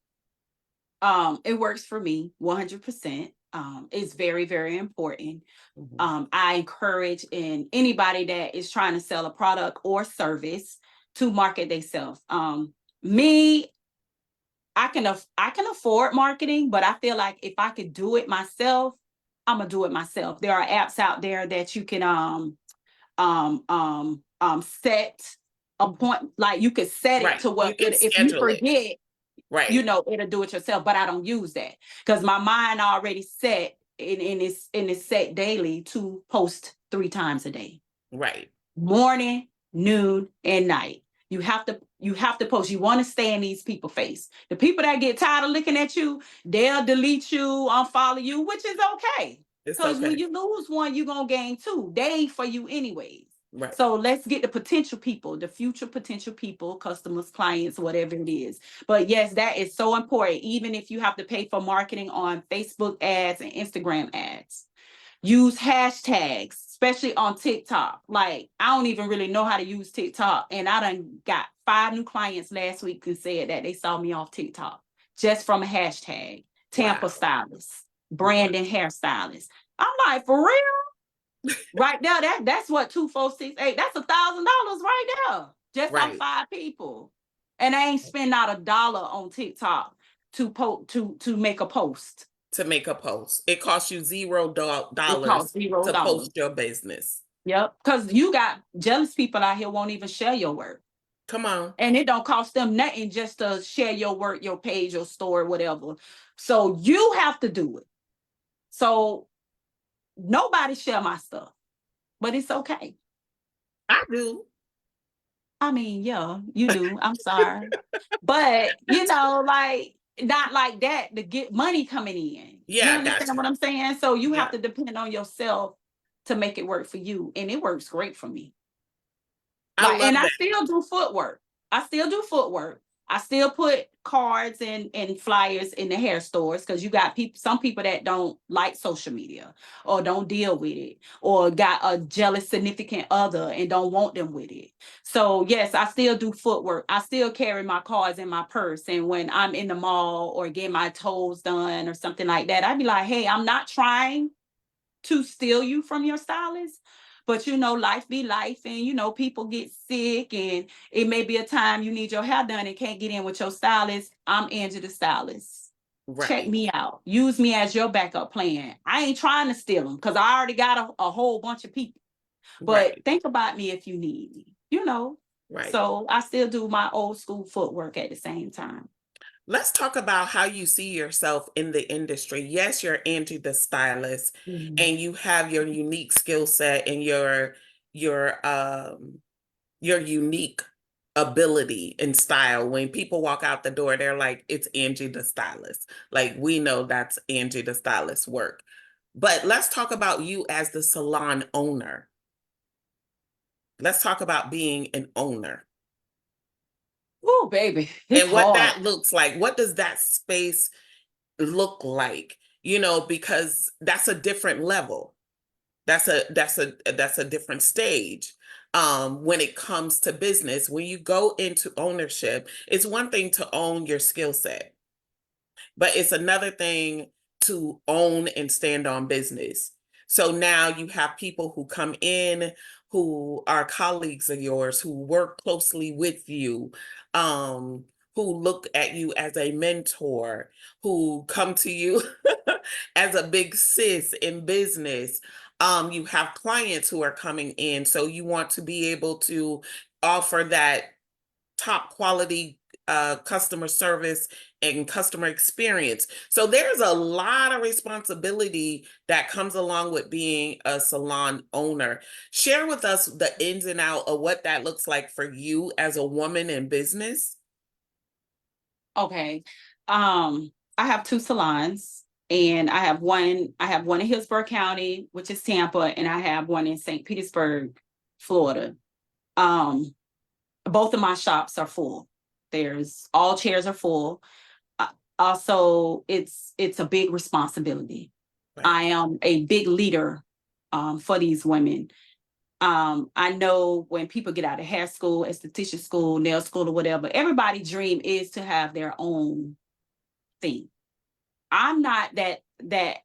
Speaker 2: It works for me 100%. It's very, very important.
Speaker 1: Mhm.
Speaker 2: I encourage in anybody that is trying to sell a product or service to market themselves. Me, I can afford marketing, but I feel like if I could do it myself, I'm gonna do it myself. There are apps out there that you can set a
Speaker 1: Mhm.
Speaker 2: point, like you could set it
Speaker 1: Right.
Speaker 2: to
Speaker 1: You
Speaker 2: what
Speaker 1: can
Speaker 2: if you
Speaker 1: schedule it.
Speaker 2: forget,
Speaker 1: Right.
Speaker 2: it'll do it yourself. But I don't use that because my mind already set in it's set daily to post 3 times a day:
Speaker 1: Right.
Speaker 2: morning, noon, and night. You have to post. You want to stay in these people's face. The people that get tired of looking at you, they'll delete you, unfollow you, which is okay.
Speaker 1: It's
Speaker 2: Because when
Speaker 1: okay.
Speaker 2: you lose one, you're gonna gain two. They ain't for you anyways.
Speaker 1: Right.
Speaker 2: So let's get the potential people, the future potential people, customers, clients, whatever it is. But yes, that is so important. Even if you have to pay for marketing on Facebook ads and Instagram ads, use hashtags, especially on TikTok. Like, I don't even really know how to use TikTok. And I done got 5 new clients last week and said that they saw me off TikTok just from a hashtag. Tampa
Speaker 1: Wow.
Speaker 2: stylist,
Speaker 1: Wow.
Speaker 2: Brandon hairstylist. I'm like, for real? Right now, that's what 2468. That's $1,000 right there, just off
Speaker 1: Right.
Speaker 2: 5 people. And I ain't spend not $1 on TikTok to make a post.
Speaker 1: To make a post. It costs you
Speaker 2: It
Speaker 1: $0
Speaker 2: costs zero
Speaker 1: to
Speaker 2: dollars.
Speaker 1: post your business.
Speaker 2: Yep. Because you got jealous people out here won't even share your work.
Speaker 1: Come on.
Speaker 2: And it don't cost them nothing just to share your work, your page, your store, whatever. So you have to do it. So nobody share my stuff, but it's okay.
Speaker 1: I do.
Speaker 2: I mean, yeah, you do. I'm sorry. But like not like that to get money coming in. You
Speaker 1: Yeah, I got
Speaker 2: understand
Speaker 1: you.
Speaker 2: what I'm saying? So you have
Speaker 1: Yeah.
Speaker 2: to depend on yourself to make it work for you. And it works great for me.
Speaker 1: I
Speaker 2: Like,
Speaker 1: love
Speaker 2: and I
Speaker 1: that.
Speaker 2: still do footwork. I still do footwork. I still put cards and flyers in the hair stores because you got some people that don't like social media or don't deal with it or got a jealous significant other and don't want them with it. So yes, I still do footwork. I still carry my cards in my purse. And when I'm in the mall or get my toes done or something like that, I'd be like, hey, I'm not trying to steal you from your stylist. But life be life, and people get sick, and it may be a time you need your hair done and can't get in with your stylist. I'm Angie the stylist. Check
Speaker 1: Right.
Speaker 2: me out. Use me as your backup plan. I ain't trying to steal them because I already got a whole bunch of people. But
Speaker 1: Right.
Speaker 2: think about me if you need me.
Speaker 1: Right.
Speaker 2: So I still do my old school footwork at the same time.
Speaker 1: Let's talk about how you see yourself in the industry. Yes, you're Angie the stylist,
Speaker 2: Mhm.
Speaker 1: and you have your unique skill set and your unique ability and style. When people walk out the door, they're like, it's Angie the stylist. Like, we know that's Angie the stylist work. But let's talk about you as the salon owner. Let's talk about being an owner
Speaker 2: Oh, baby, it's
Speaker 1: and what
Speaker 2: hard.
Speaker 1: that looks like. What does that space look like? Because that's a different level. That's a different stage. When it comes to business, when you go into ownership, it's one thing to own your skill set, but it's another thing to own and stand on business. So now you have people who come in who are colleagues of yours, who work closely with you, um, who look at you as a mentor, who come to you as a big sis in business. You have clients who are coming in, so you want to be able to offer that top quality customer service and customer experience. So there's a lot of responsibility that comes along with being a salon owner. Share with us the ins and out of what that looks like for you as a woman in business.
Speaker 2: Okay. I have two salons, and I have one in Hillsborough County, which is Tampa, and I have one in St. Petersburg, Florida. Um, both of my shops are full. There's all chairs are full. Uh, Also, it's a big responsibility.
Speaker 1: Right,
Speaker 2: I am a big leader for these women. I know when people get out of hair school, esthetician school, nail school, or whatever, everybody's dream is to have their own thing. I'm not that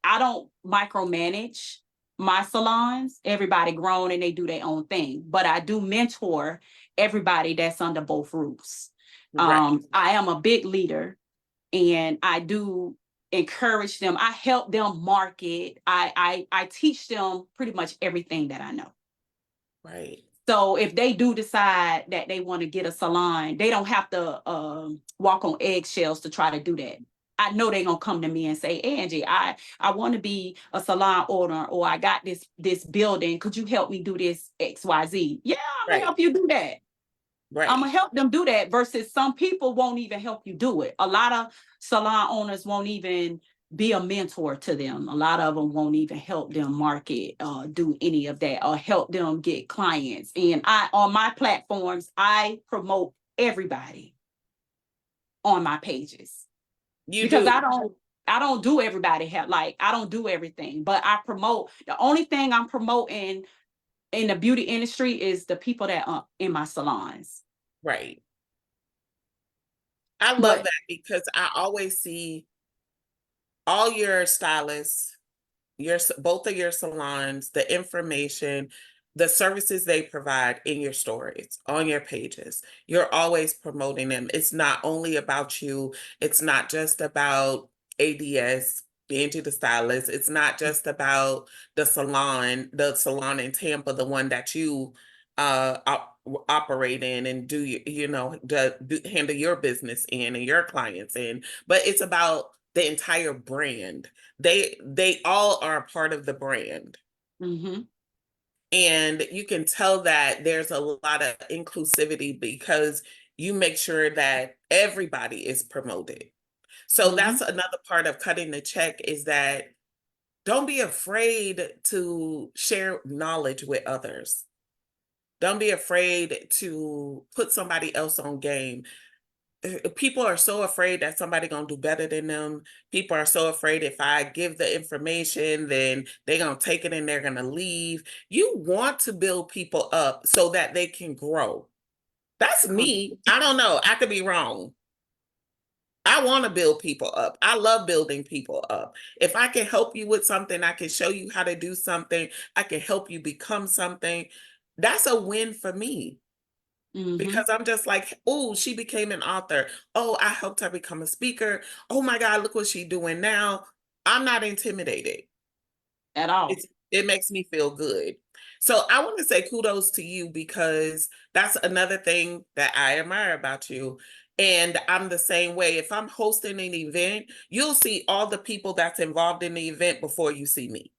Speaker 2: I don't micromanage my salons. Everybody grown and they do their own thing, but I do mentor everybody that's under both roofs.
Speaker 1: right,
Speaker 2: I am a big leader, and I do encourage them. I help them market. I teach them pretty much everything that I know.
Speaker 1: right,
Speaker 2: So if they do decide that they want to get a salon, they don't have to walk on eggshells to try to do that. I know they're gonna come to me and say, Angie, I want to be a salon owner, or I got this building. Could you help me do this XYZ? Yeah, I'm gonna
Speaker 1: right,
Speaker 2: help you do that. I'm
Speaker 1: right,
Speaker 2: gonna help them do that versus some people won't even help you do it. A lot of salon owners won't even be a mentor to them. A lot of them won't even help them market, do any of that, or help them get clients. And on my platforms, I promote everybody on my pages
Speaker 1: you
Speaker 2: because
Speaker 1: do.
Speaker 2: I don't do everybody help. Like, I don't do everything, but I promote. The only thing I'm promoting in the beauty industry is the people that are in my salons.
Speaker 1: Right. I love
Speaker 2: But
Speaker 1: that because I always see all your stylists, both of your salons, the information, the services they provide in your stories, on your pages. You're always promoting them. It's not only about you, it's not just about ADS, Angie the stylist. It's not just about the salon in Tampa, the one that you operate in and handle your business in and your clients in, but it's about the entire brand. They all are a part of the brand.
Speaker 2: mhm,
Speaker 1: And you can tell that there's a lot of inclusivity because you make sure that everybody is promoted. So that's
Speaker 2: mhm.
Speaker 1: another part of cutting the check, is that don't be afraid to share knowledge with others. Don't be afraid to put somebody else on game. people are so afraid that somebody gonna do better than them. People are so afraid if I give the information, then they're gonna take it and they're gonna leave. You want to build people up so that they can grow. That's me. I don't know. I could be wrong. I want to build people up. I love building people up. If I can help you with something, I can show you how to do something, I can help you become something. That's a win for me
Speaker 2: Mm-hmm.
Speaker 1: because I'm just like, oh, she became an author. Oh, I helped her become a speaker. Oh my God, look what she's doing now. I'm not intimidated.
Speaker 2: At all.
Speaker 1: It makes me feel good. So I want to say kudos to you because that's another thing that I admire about you. And I'm the same way. If I'm hosting an event, you'll see all the people that's involved in the event before you see me.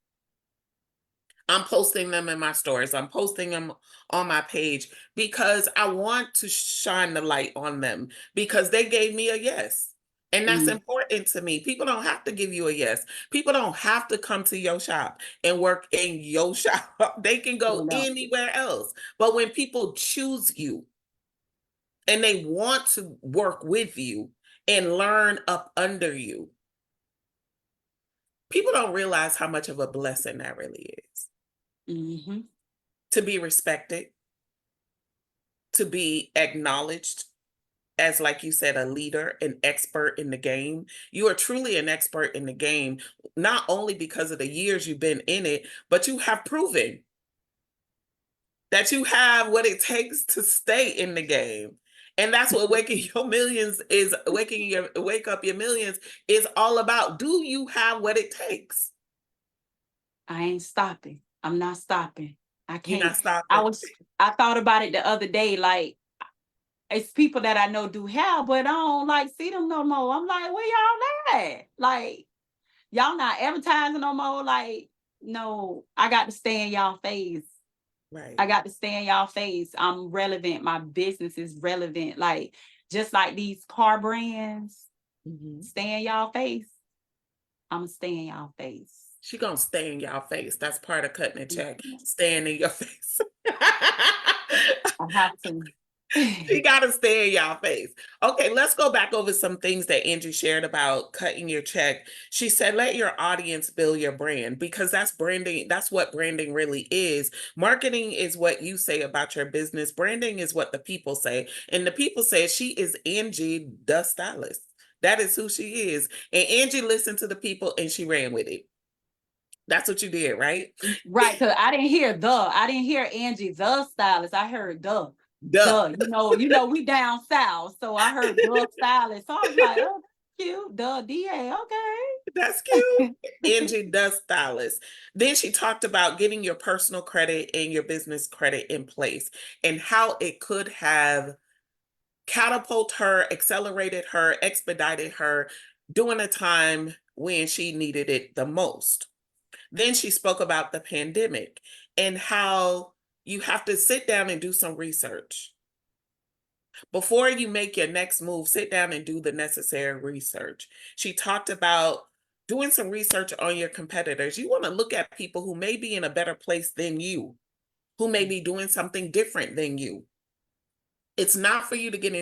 Speaker 1: I'm posting them in my stories. I'm posting them on my page because I want to shine the light on them because they gave me a yes. And that's
Speaker 2: Mm,
Speaker 1: important to me. People don't have to give you a yes. People don't have to come to your shop and work in your shop. They can
Speaker 2: you
Speaker 1: go
Speaker 2: know.
Speaker 1: anywhere else. But when people choose you and they want to work with you and learn up under you, people don't realize how much of a blessing that really is
Speaker 2: Mm-hmm.
Speaker 1: to be respected, to be acknowledged as, like you said, a leader, an expert in the game. You are truly an expert in the game, not only because of the years you've been in it, but you have proven that you have what it takes to stay in the game. And that's what wake up your millions is all about. Do you have what it takes?
Speaker 2: I ain't stopping. I'm not stopping. I
Speaker 1: You're
Speaker 2: can't.
Speaker 1: not stopping.
Speaker 2: I thought about it the other day, like it's people that I know do hair, but I don't like see them no more. I'm like, where y'all at? Like, y'all not advertising no more. Like, no, I got to stay in y'all face. I
Speaker 1: Right.
Speaker 2: got to stay in y'all face. I'm relevant. My business is relevant. Like, just like these car brands,
Speaker 1: Mhm.
Speaker 2: stay in y'all face. I'm gonna stay in y'all face.
Speaker 1: She gonna stay in y'all face. That's part of cutting a check.
Speaker 2: Mhm.
Speaker 1: Staying in your face.
Speaker 2: I have to.
Speaker 1: She gotta stay in y'all face. Okay, let's go back over some things that Angie shared about cutting your check. She said, let your audience build your brand because that's branding. That's what branding really is. Marketing is what you say about your business. Branding is what the people say. And the people say she is Angie, the stylist. That is who she is. And Angie listened to the people and she ran with it. That's what you did, right?
Speaker 2: Right, because I didn't hear the. I didn't hear Angie the stylist. I heard the.
Speaker 1: Duh.
Speaker 2: The. We down south. So I heard the stylist. So I was like, oh, cute. The DA.
Speaker 1: That's cute.
Speaker 2: Okay.
Speaker 1: Angie does stylist. Then she talked about getting your personal credit and your business credit in place and how it could have catapulted her, accelerated her, expedited her during a time when she needed it the most. Then she spoke about the pandemic and how you have to sit down and do some research. Before you make your next move, sit down and do the necessary research. She talked about doing some research on your competitors. You want to look at people who may be in a better place than you, who may be doing something different than you. It's not for you to get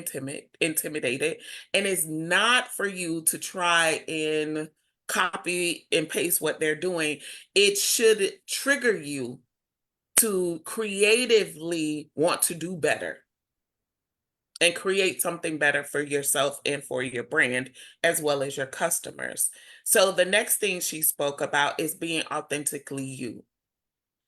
Speaker 1: intimidated, and it's not for you to try and copy and paste what they're doing. It should trigger you to creatively want to do better and create something better for yourself and for your brand as well as your customers. So the next thing she spoke about is being authentically you.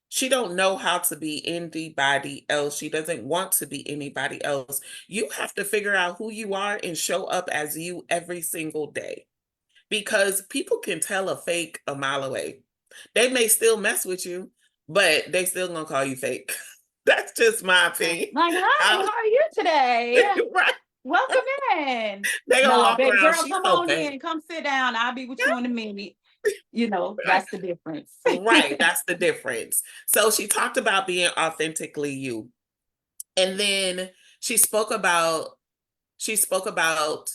Speaker 1: She don't know how to be anybody else. She doesn't want to be anybody else. You have to figure out who you are and show up as you every single day because people can tell a fake a mile away. They may still mess with you, but they still gonna call you fake. That's just my opinion.
Speaker 2: Like, hi,
Speaker 1: I-
Speaker 2: how are you today?
Speaker 1: right.
Speaker 2: Welcome in.
Speaker 1: They gonna
Speaker 2: No,
Speaker 1: walk
Speaker 2: baby
Speaker 1: around.
Speaker 2: girl,
Speaker 1: She's
Speaker 2: come
Speaker 1: so
Speaker 2: on
Speaker 1: fake.
Speaker 2: in. Come sit down. I'll be with you in a minute.
Speaker 1: Right.
Speaker 2: That's the difference.
Speaker 1: Right. That's the difference. So she talked about being authentically you. And then she spoke about she spoke about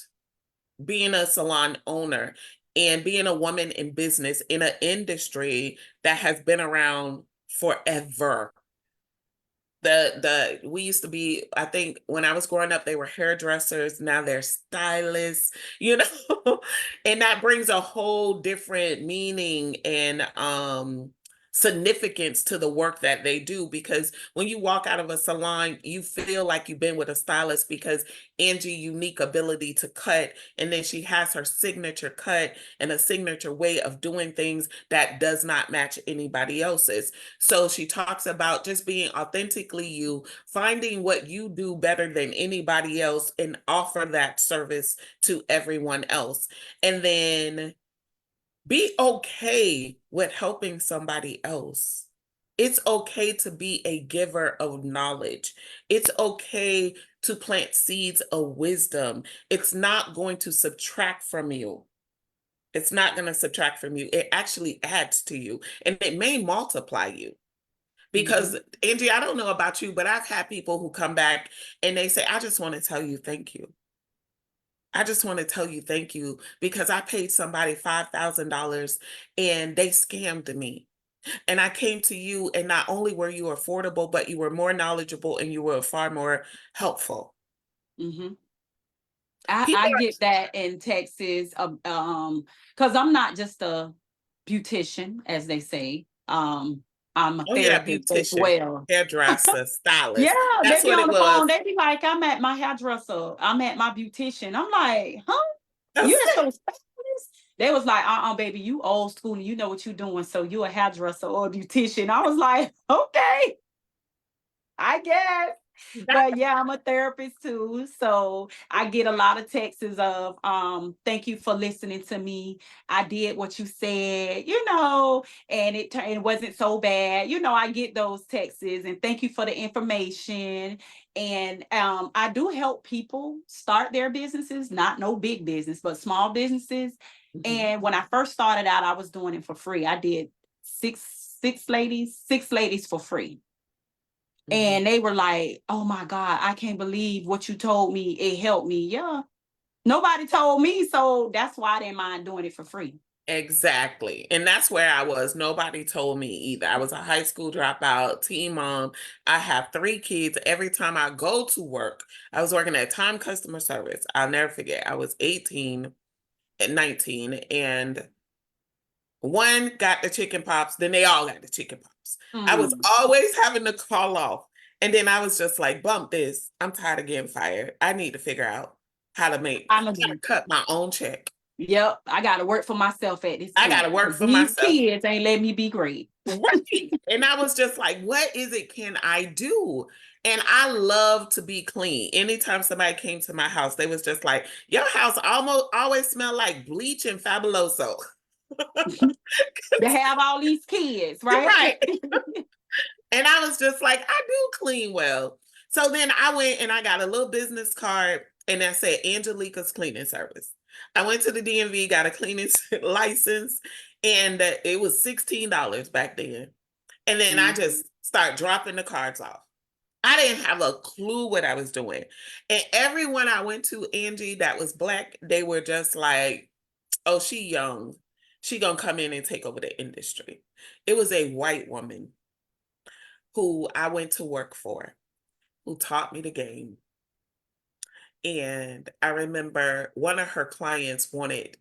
Speaker 1: being a salon owner and being a woman in business in an industry that has been around forever. We used to be, I think when I was growing up, they were hairdressers, now they're stylists, you know, and that brings a whole different meaning and significance to the work that they do, because when you walk out of a salon, you feel like you've been with a stylist, because Angie unique ability to cut, and then she has her signature cut and a signature way of doing things that does not match anybody else's. So she talks about just being authentically you, finding what you do better than anybody else and offer that service to everyone else. And then be okay with helping somebody else. It's okay to be a giver of knowledge. It's okay to plant seeds of wisdom. It's not going to subtract from you. It's not going to subtract from you. It actually adds to you, and it may multiply you.
Speaker 2: Mm-hmm.
Speaker 1: Because Angie, I don't know about you, but I've had people who come back and they say, I just want to tell you thank you. I just want to tell you thank you because I paid somebody $5,000 and they scammed me. And I came to you, and not only were you affordable, but you were more knowledgeable and you were far more helpful.
Speaker 2: Mm-hmm.
Speaker 1: People
Speaker 2: I get that in Texas, because I'm not just a beautician, as they say. I'm a
Speaker 1: oh yeah,
Speaker 2: therapist as
Speaker 1: beautician,
Speaker 2: well.
Speaker 1: hairdresser,
Speaker 2: Yeah,
Speaker 1: stylist.
Speaker 2: they
Speaker 1: That's
Speaker 2: be
Speaker 1: what
Speaker 2: on
Speaker 1: it
Speaker 2: the
Speaker 1: was.
Speaker 2: phone. They be like, I'm at my hairdresser. I'm at my beautician. I'm like, huh?
Speaker 1: A
Speaker 2: You at
Speaker 1: sta-
Speaker 2: your specialist? They was like, baby, you old school and you know what you're doing. So you a hairdresser or a beautician. I was like, okay, I guess.
Speaker 1: that-
Speaker 2: But yeah, I'm a therapist too. So I get a lot of texts of thank you for listening to me. I did what you said, and it wasn't so bad. I get those texts and thank you for the information. And I do help people start their businesses, not no big business, but small businesses.
Speaker 1: Mhm,
Speaker 2: And when I first started out, I was doing it for free. I did six ladies for free,
Speaker 1: mhm.
Speaker 2: and they were like, oh my God, I can't believe what you told me. It helped me. Yeah. Nobody told me. So that's why I didn't mind doing it for free.
Speaker 1: Exactly. And that's where I was. Nobody told me either. I was a high school dropout, teen mom. I have 3 kids. Every time I go to work, I was working at Time Customer Service. I'll never forget. I was 18 and 19, and one got the chicken pops, then they all got the chicken pops. I was
Speaker 2: Mm,
Speaker 1: always having to call off. And then I was just like, bump this. I'm tired of getting fired. I need to figure out
Speaker 2: I'm
Speaker 1: how to cut my own check.
Speaker 2: yep. I got to work for myself at this
Speaker 1: I got to
Speaker 2: point
Speaker 1: work
Speaker 2: because
Speaker 1: for
Speaker 2: these
Speaker 1: myself.
Speaker 2: kids ain't let me be great.
Speaker 1: Right. And I was just like, what is it can I do? And I love to be clean. Anytime somebody came to my house, they was just like, your house almost always smell like bleach and fabuloso.
Speaker 2: To have all these kids, right?
Speaker 1: Right. And I was just like, I do clean well. So then I went and I got a little business card and I said Angelica's Cleaning Service. I went to the DMV, got a cleaning license, and it was $16 back then. And then I
Speaker 2: Mm,
Speaker 1: just start dropping the cards off. I didn't have a clue what I was doing. And everyone I went to, Angie, that was Black, they were just like, oh, she young. She gonna come in and take over the industry. It was a white woman who I went to work for, who taught me the game. And I remember one of her clients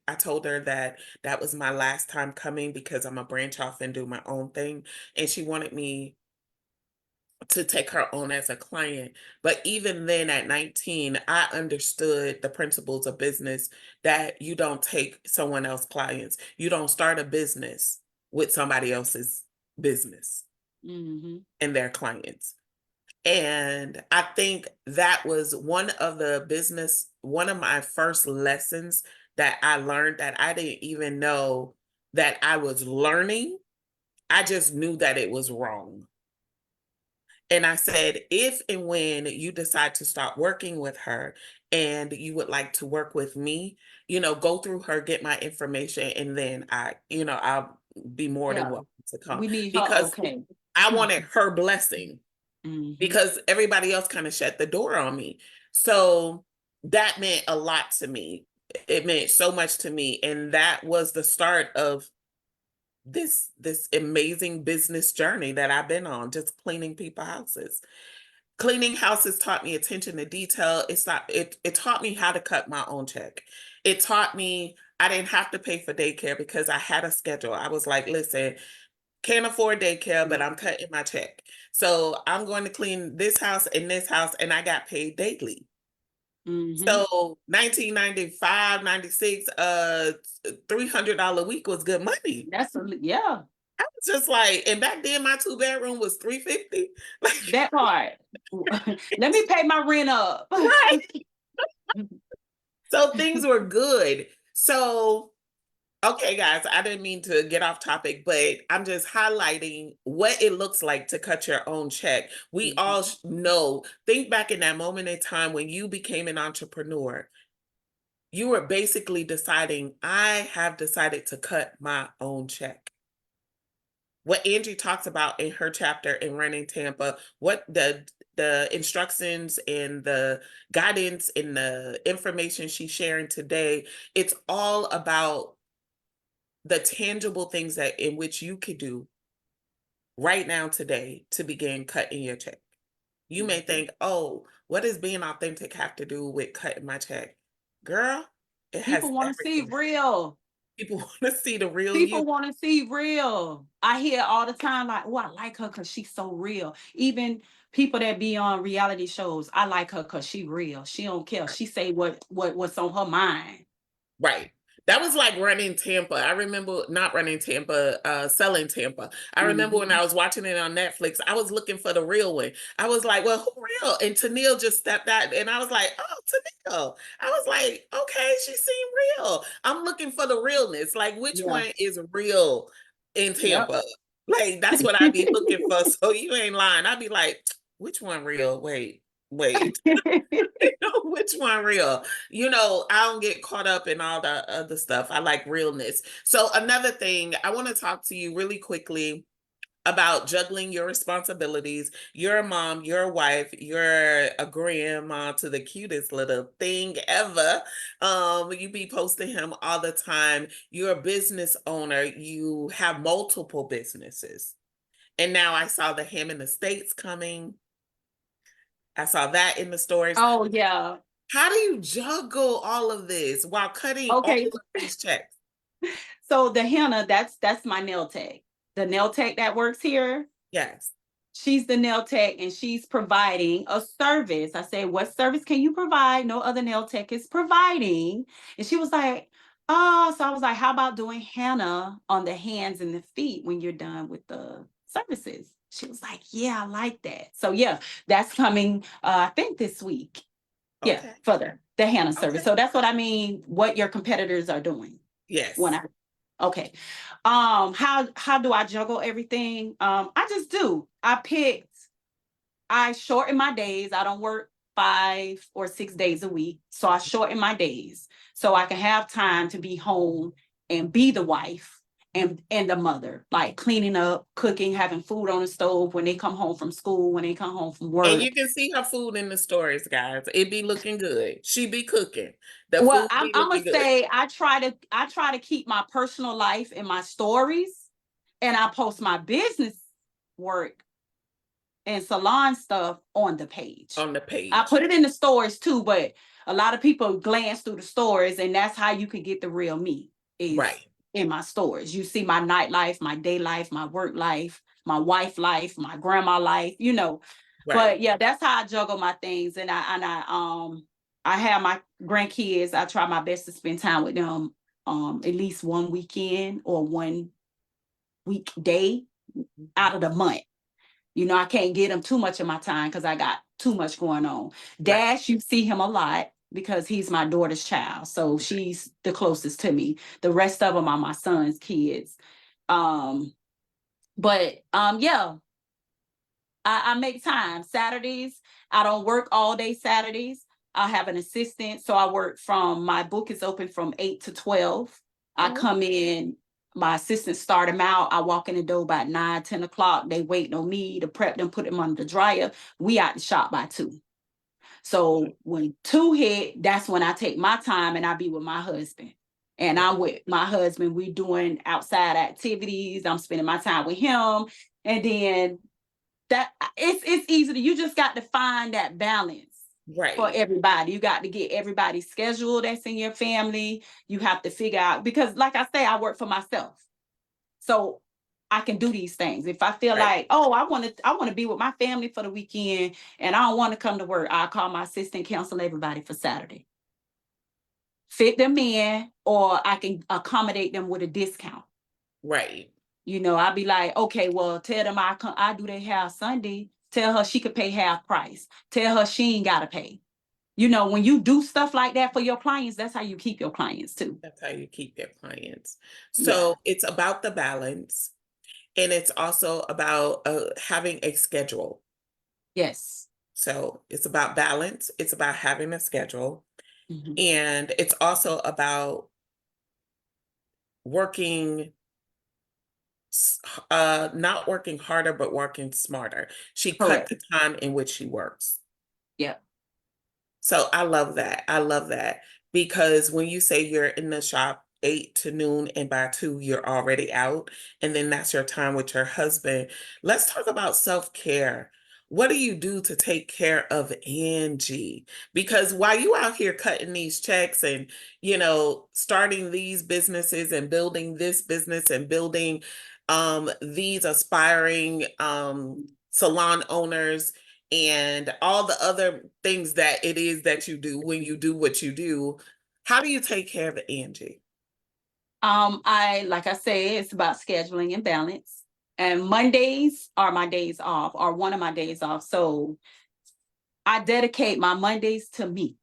Speaker 1: I told her that that was my last time coming because I'm a branch off and do my own thing. And she wanted me to take her on as a client. But even then at 19, I understood the principles of business, that you don't take someone else's clients. You don't start a business with somebody else's business
Speaker 2: mm-hmm.
Speaker 1: and their clients. And I think that was one of my first lessons that I learned, that I didn't even know that I was learning. I just knew that it was wrong. And I said, if and when you decide to start working with her and you would like to work with me, go through her, get my information, and then I'll be more than
Speaker 2: Yeah.
Speaker 1: welcome to come,
Speaker 2: We need her.
Speaker 1: because
Speaker 2: Okay.
Speaker 1: I wanted her blessing,
Speaker 2: Mm-hmm.
Speaker 1: because everybody else kind of shut the door on me. So that meant a lot to me. It meant so much to me. And that was the start of this amazing business journey that I've been on, just cleaning people houses. Cleaning houses taught me attention to detail. It taught me how to cut my own check. It taught me I didn't have to pay for daycare because I had a schedule. I was like, listen, can't afford daycare, but I'm cutting my check. So I'm going to clean this house, and I got paid daily.
Speaker 2: Mm-hmm.
Speaker 1: So 1995, 96, $300 a week was good money.
Speaker 2: That's yeah,
Speaker 1: I was just like, and back then my two-bedroom was 350. Like,
Speaker 2: that part. Let me pay my rent up.
Speaker 1: right. So things were good. So, okay, guys, I didn't mean to get off topic, but I'm just highlighting what it looks like to cut your own check. We all know, think back in that moment in time when you became an entrepreneur. You were basically deciding, I have decided to cut my own check. What Angie talks about in her chapter in Running Tampa, what the instructions and the guidance and the information she's sharing today, it's all about the tangible things that in which you could do right now today to begin cutting your check. You may think, oh, what does being authentic have to do with cutting my check? Girl, it has
Speaker 2: People want to see
Speaker 1: everything.
Speaker 2: real.
Speaker 1: People want to see the real you.
Speaker 2: People want to see real. I hear all the time, like, oh, I like her because she's so real. Even people that be on reality shows, I like her because she real. She don't care. She say what's on her mind.
Speaker 1: Right. That was like Running Tampa. I remember not Running Tampa, Selling Tampa. I remember when
Speaker 2: Mm-hmm.
Speaker 1: I was watching it on Netflix, I was looking for the real one. I was like, well, who real? And Tennille just stepped out and I was like, oh, Tennille. I was like, okay, she seemed real. I'm looking for the realness. Like, which
Speaker 2: Yeah.
Speaker 1: one is real in
Speaker 2: Yep.
Speaker 1: Tampa? Like, that's what I'd be looking for. So you ain't lying. I'd be like, which one real? Wait. Which one real? I don't get caught up in all the other stuff. I like realness. So another thing, I want to talk to you really quickly about juggling your responsibilities. You're a mom, you're a wife, you're a grandma to the cutest little thing ever. You be posting him all the time. You're a business owner. You have multiple businesses. And now I saw the Ham in the States coming. I saw that in the stories.
Speaker 2: Oh yeah.
Speaker 1: How do you juggle all of this while cutting all
Speaker 2: Okay.
Speaker 1: of these checks?
Speaker 2: So the henna, that's my nail tech. The nail tech that works here.
Speaker 1: Yes.
Speaker 2: She's the nail tech and she's providing a service. I said, what service can you provide? No other nail tech is providing. And she was like, oh, so I was like, how about doing henna on the hands and the feet when you're done with the services? She was like, yeah, I like that. So yeah, that's coming, I think this week. Yeah,
Speaker 1: Okay.
Speaker 2: for the henna service.
Speaker 1: Okay.
Speaker 2: So that's what I mean, what your competitors are doing when
Speaker 1: Yes.
Speaker 2: I okay. How do I juggle everything? I just do. I shorten my days. I don't work 5 or 6 days a week. So I shorten my days so I can have time to be home and be the wife and the mother, like cleaning up, cooking, having food on the stove when they come home from school, when they come home from
Speaker 1: And
Speaker 2: work.
Speaker 1: you can see her food in the stories, guys. It be looking good. She be cooking. The
Speaker 2: Well,
Speaker 1: food
Speaker 2: I'm,
Speaker 1: be
Speaker 2: I'm gonna
Speaker 1: looking good.
Speaker 2: say I try to keep my personal life in my stories, and I post my business work and salon stuff on the page.
Speaker 1: On the
Speaker 2: I
Speaker 1: page.
Speaker 2: put it in the stories too, but a lot of people glance through the stories, and that's how you can get the real me is
Speaker 1: Right.
Speaker 2: in my stories. You see my nightlife, my day life, my work life, my wife life, my grandma life.
Speaker 1: Right.
Speaker 2: But yeah, that's how I juggle my things, and I have my grandkids. I try my best to spend time with them at least one weekend or one weekday out of the month. I can't get him too much of my time because I got too much going on.
Speaker 1: Right.
Speaker 2: Dash, you see him a lot because he's my daughter's child. So she's the closest to me. The rest of them are my son's kids. But yeah, I make time. Saturdays, I don't work all day Saturdays. I have an assistant. So I work my book is open from 8 to 12. I
Speaker 1: Oh,
Speaker 2: come in, my assistant start them out. I walk in the door by 9, 10 o'clock. They waiting on me to prep them, put them under the dryer. We out the shop by 2. So when 2 hit, that's when I take my time and I be with my husband. And I'm with my husband, we doing outside activities. I'm spending my time with him. And then that it's easy to, you just got to find that balance for
Speaker 1: Right.
Speaker 2: everybody. You got to get everybody's schedule that's in your family. You have to figure out, because like I say, I work for myself. So I can do these things. If I feel
Speaker 1: Right.
Speaker 2: like, oh, I want to be with my family for the weekend and I don't want to come to work, I'll call my assistant, cancel everybody for Saturday. Fit them in, or I can accommodate them with a discount.
Speaker 1: Right.
Speaker 2: You know, I'll be like, okay, well, tell them I do their hair Sunday. Tell her she could pay half price. Tell her she ain't gotta pay. You know, when you do stuff like that for your clients, that's how you keep your clients too.
Speaker 1: That's how you keep your clients.
Speaker 2: Yeah.
Speaker 1: So it's about the balance, and it's also about having a schedule.
Speaker 2: Yes.
Speaker 1: So it's about balance, it's about having a schedule,
Speaker 2: Mhm.
Speaker 1: and it's also about working not working harder but working smarter. She cut
Speaker 2: Correct.
Speaker 1: the time in which she works.
Speaker 2: Yeah.
Speaker 1: So I love that. I love that because when you say you're in the shop 8 to noon and by 2 you're already out, and then that's your time with your husband. Let's talk about self-care. What do you do to take care of Angie? Because while you out here cutting these checks and, starting these businesses and building this business and building these aspiring salon owners and all the other things that it is that you do when you do what you do, how do you take care of Angie?
Speaker 2: I like I say, it's about scheduling and balance. And Mondays are my days off, or one of my days off. So I dedicate my Mondays to me.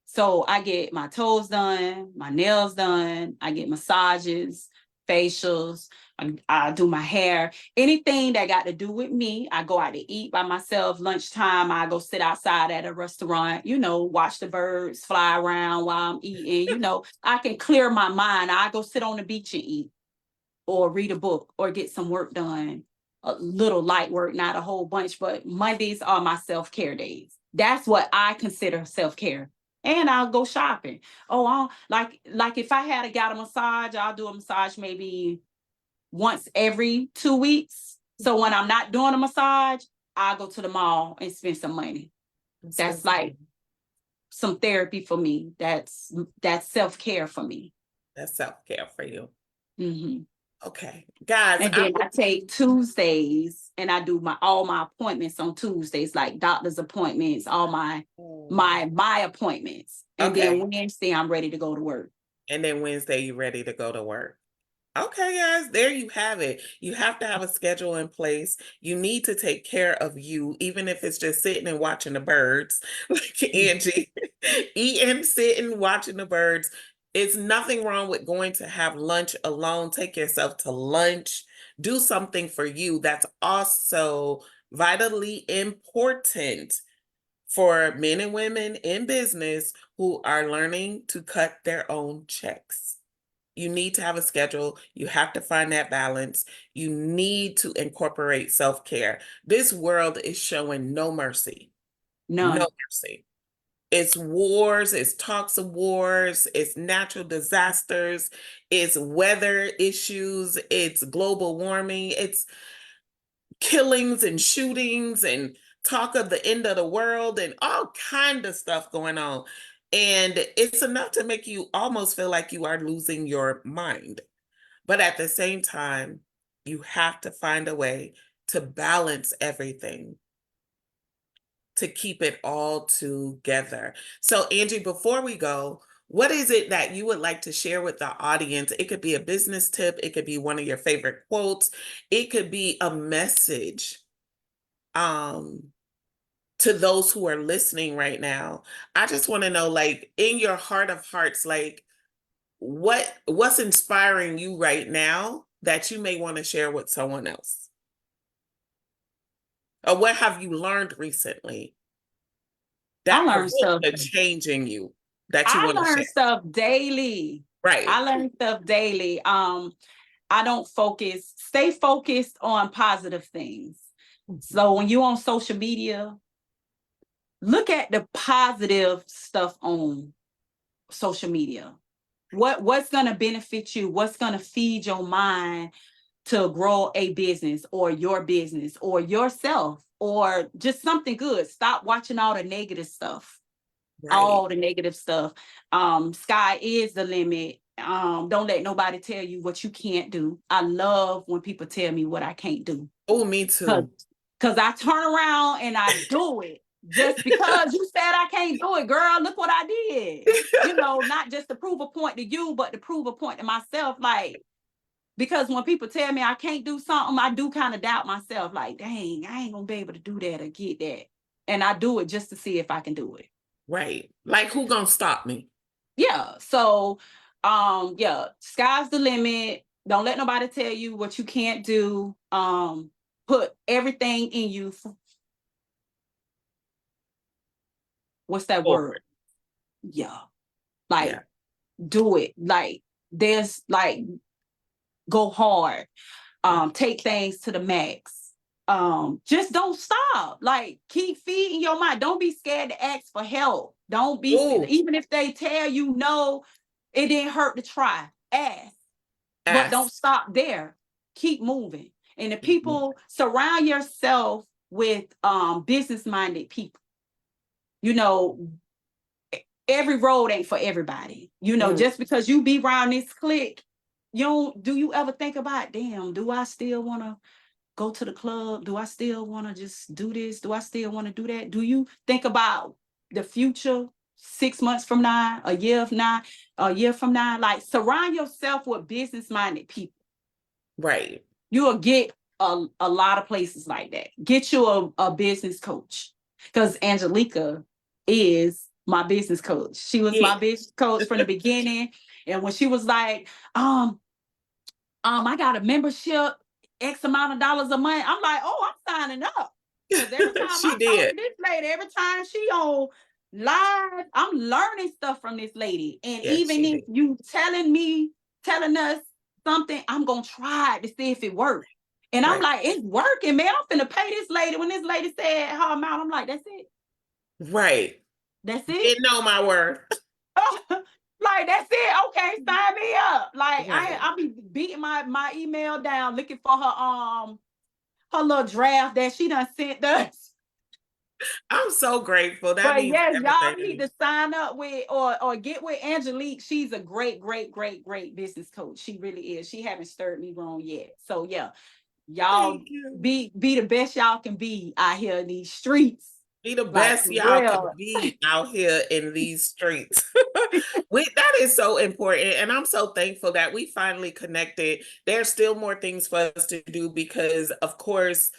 Speaker 2: So I get my toes done, my nails done, I get massages, facials, I do my hair, anything that got to do with me. I go out to eat by myself. Lunchtime, I go sit outside at a restaurant, watch the birds fly around while I'm eating. I can clear my mind. I go sit on the beach and eat, or read a book, or get some work done. A little light work, not a whole bunch, but Mondays are my self-care days. That's what I consider self-care. And I'll go shopping. Oh, like if I had got a massage, I'll do a massage maybe once every 2 weeks. So when I'm not doing a massage, I'll go to the mall and spend some money. That's like some therapy for me. That's self-care for me.
Speaker 1: That's self-care for you.
Speaker 2: Mm-hmm.
Speaker 1: Okay. Guys,
Speaker 2: And then I take Tuesdays and I do all my appointments on Tuesdays, like doctor's appointments, all my
Speaker 1: oh,
Speaker 2: my appointments. And
Speaker 1: okay.
Speaker 2: then Wednesday I'm ready to go to work.
Speaker 1: And then Wednesday you're ready to go to work. Okay, guys, there you have it. You have to have a schedule in place. You need to take care of you, even if it's just sitting and watching the birds, like Angie, eating, sitting, watching the birds. It's nothing wrong with going to have lunch alone. Take yourself to lunch. Do something for you. That's also vitally important for men and women in business who are learning to cut their own checks. You need to have a schedule. You have to find that balance. You need to incorporate self care. This world is showing no mercy. No
Speaker 2: None.
Speaker 1: mercy. It's wars, it's talks of wars, it's natural disasters, it's weather issues, it's global warming, it's killings and shootings and talk of the end of the world and all kind of stuff going on. And it's enough to make you almost feel like you are losing your mind. But at the same time, you have to find a way to balance everything to keep it all together. So, Angie, before we go, what is it that you would like to share with the audience? It could be a business tip, it could be one of your favorite quotes, it could be a message um to those who are listening right now. I just want to know, like, in your heart of hearts, like, what's inspiring you right now that you may want to share with someone else? Or what have you learned recently
Speaker 2: I
Speaker 1: that
Speaker 2: learn
Speaker 1: provoked
Speaker 2: stuff.
Speaker 1: a change in you that you
Speaker 2: I
Speaker 1: want to
Speaker 2: learn
Speaker 1: share?
Speaker 2: stuff daily. I
Speaker 1: Right.
Speaker 2: learn stuff daily. I don't stay focused on positive things.
Speaker 1: Mhm.
Speaker 2: So when you're on social media, look at the positive stuff on social media. What's going to benefit you? What's going to feed your mind to grow a business or your business or yourself or just something good? Stop watching all the negative stuff.
Speaker 1: Right.
Speaker 2: All the negative stuff. Sky is the limit. Don't let nobody tell you what you can't do. I love when people tell me what I can't do.
Speaker 1: Oh, me too.
Speaker 2: Because I turn around and I do it. Just because you said I can't do it, girl, look what I did. You know, not just to prove a point to you, but to prove a point to myself. Like, because when people tell me I can't do something, I do kind of doubt myself. Like, dang, I ain't gonna be able to do that or get that. And I do it just to see if I can do it.
Speaker 1: Right. Like, who gonna stop me?
Speaker 2: Yeah. So, yeah, sky's the limit. Don't let nobody tell you what you can't do. Put everything in you. What's that word?
Speaker 1: Forward.
Speaker 2: Yeah. Like,
Speaker 1: Yeah.
Speaker 2: do it. Like, there's like, go hard. Take things to the max. Just don't stop. Like, keep feeding your mind. Don't be scared to ask for help. Don't be,
Speaker 1: Ooh,
Speaker 2: even if they tell you no, it didn't hurt to try. Ask. But don't
Speaker 1: ask.
Speaker 2: stop there. Keep moving. And the
Speaker 1: Keep moving.
Speaker 2: people, surround yourself with business-minded people. You know, every road ain't for everybody. You know,
Speaker 1: Mm,
Speaker 2: just because you be around this clique, do you ever think about, damn, do I still want to go to the club? Do I still want to just do this? Do I still want to do that? Do you think about the future 6 months from now, a year from now? Like, surround yourself with business-minded people.
Speaker 1: right.
Speaker 2: You will get a lot of places like that. Get you a business coach, because Angelica is my business coach. She was
Speaker 1: Yeah.
Speaker 2: my business coach from the beginning. And when she was like, I got a membership, X amount of dollars a month, I'm like, oh, I'm signing up. Because every time I
Speaker 1: She
Speaker 2: talk
Speaker 1: did.
Speaker 2: to this lady, every time she on live, I'm learning stuff from this lady. And
Speaker 1: Yes,
Speaker 2: even
Speaker 1: she
Speaker 2: if
Speaker 1: did.
Speaker 2: you telling us something, I'm gonna try to see if it works. And I'm
Speaker 1: Right.
Speaker 2: like, it's working, man. I'm finna pay this lady. When this lady said her amount, I'm like, that's it.
Speaker 1: Right.
Speaker 2: That's it.
Speaker 1: Didn't know my word.
Speaker 2: Like, that's it. Okay, sign me up. Like,
Speaker 1: Right.
Speaker 2: I be beating my email down looking for her little draft that she done sent us.
Speaker 1: I'm so grateful. That
Speaker 2: But
Speaker 1: means
Speaker 2: yes, y'all
Speaker 1: everything to
Speaker 2: need
Speaker 1: me.
Speaker 2: to sign up with or get with Angelique. She's a great, great, great, great business coach. She really is. She haven't stirred me wrong yet. So yeah, y'all
Speaker 1: Thank you.
Speaker 2: be the best y'all can be out here in these streets.
Speaker 1: Be the
Speaker 2: Like,
Speaker 1: best
Speaker 2: for
Speaker 1: y'all can
Speaker 2: real.
Speaker 1: be out here in these streets. That is so important. And I'm so thankful that we finally connected. There's still more things for us to do because, of course,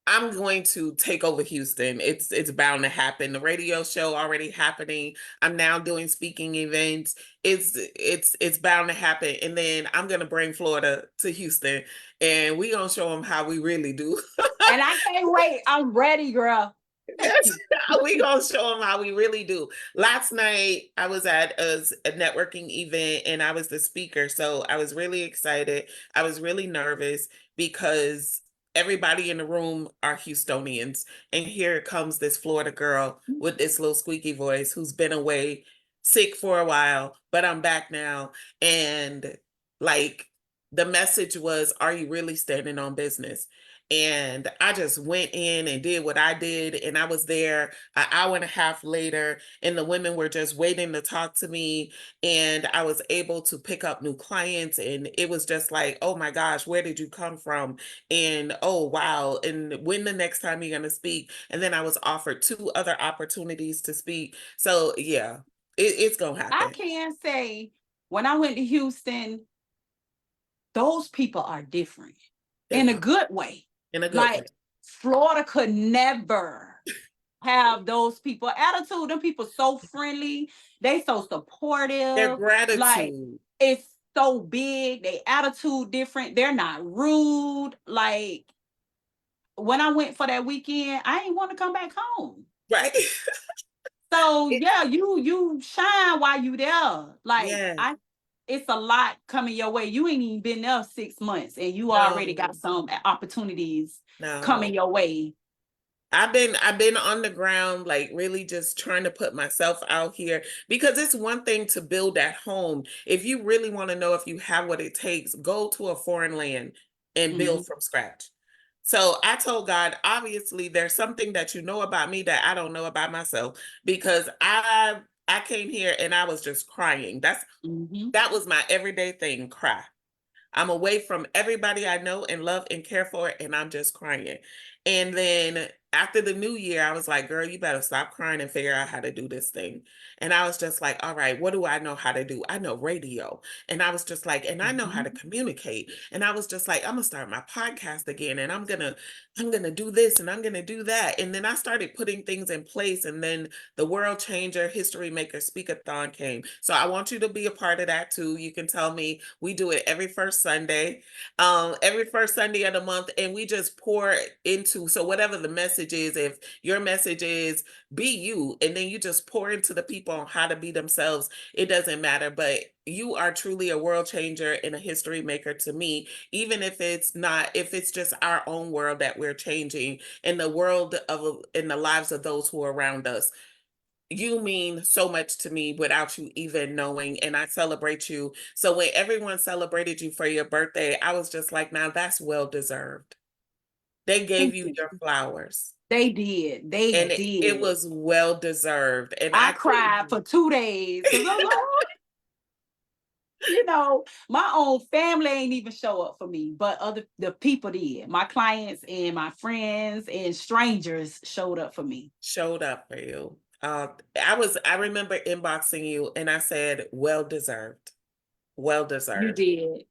Speaker 1: I'm going to take over Houston. It's bound to happen. The radio show already happening. I'm now doing speaking events. It's bound to happen. And then I'm gonna bring Florida to Houston, and we gonna show them how we really do.
Speaker 2: And I can't wait. I'm ready, girl.
Speaker 1: Yes, we gonna show them how we really do. Last night I was at a networking event and I was the speaker, so I was really excited. I was really nervous because everybody in the room are Houstonians, and here comes this Florida girl with this little squeaky voice who's been away sick for a while, but I'm back now, and like the message was, "Are you really standing on business?" And I just went in and did what I did. And I was there an hour and a half later, and the women were just waiting to talk to me. And I was able to pick up new clients. And it was just like, oh my gosh, where did you come from? And oh, wow. And when the next time you're going to speak? And then I was offered two other opportunities to speak. So, yeah, it's going to
Speaker 2: I
Speaker 1: happen
Speaker 2: can say when I went to Houston, those people are different
Speaker 1: they
Speaker 2: in a
Speaker 1: are,
Speaker 2: good way.
Speaker 1: in a good way.
Speaker 2: Like, Florida could never have those people attitude. Them people so friendly. They so
Speaker 1: Their
Speaker 2: supportive. Like,
Speaker 1: gratitude.
Speaker 2: it's so big. They attitude different. They're not rude. Like, when I went for that weekend, I ain't want to come back home.
Speaker 1: Right.
Speaker 2: So
Speaker 1: It-
Speaker 2: yeah, you shine while you there. Like,
Speaker 1: yes.
Speaker 2: it's a lot coming your way. You ain't even been there 6 months and you already
Speaker 1: No,
Speaker 2: got some opportunities coming
Speaker 1: no.
Speaker 2: your way.
Speaker 1: I've been on the ground, like really just trying to put myself out here, because it's one thing to build at home. If you really want to know if you have what it takes, go to a foreign land and
Speaker 2: Mhm.
Speaker 1: build from scratch. So I told God, obviously there's something that you know about me that I don't know about myself, because I came here and I was just crying.
Speaker 2: Mhm.
Speaker 1: That was my everyday thing, cry. I'm away from everybody I know and love and care for, and I'm just crying. And then after the new year, I was like, girl, you better stop crying and figure out how to do this thing. And I was just like, all right, what do I know how to do? I know radio. And I was just like, and I know how to
Speaker 2: Mhm.
Speaker 1: communicate. And I was just like, I'm gonna start my podcast again, and I'm gonna do this and I'm gonna do that. And then I started putting things in place, and then the World Changer History Maker Speakathon came. So I want you to be a part of that too. You can tell me. We do it every first Sunday of the month, and we just pour into, so whatever the message is, if your message is be you, and then you just pour into the people on how to be themselves, it doesn't matter. But you are truly a world changer and a history maker to me, even if it's not, if it's just our own world that we're changing, in the world of, in the lives of those who are around us. You mean so much to me without you even knowing, and I celebrate you. So when everyone celebrated you for your birthday, I was just like, now that's well deserved. They gave
Speaker 2: Thank
Speaker 1: you
Speaker 2: you.
Speaker 1: your flowers,
Speaker 2: They did. They
Speaker 1: and it
Speaker 2: did.
Speaker 1: was well deserved, and
Speaker 2: I
Speaker 1: I couldn't.
Speaker 2: cried for 2 days because I'm like, my own family ain't even show up for me, but the people did. My clients and my friends and strangers showed up for me.
Speaker 1: Showed up for you. I remember inboxing you, and I said, well deserved, well
Speaker 2: You
Speaker 1: deserved.
Speaker 2: did.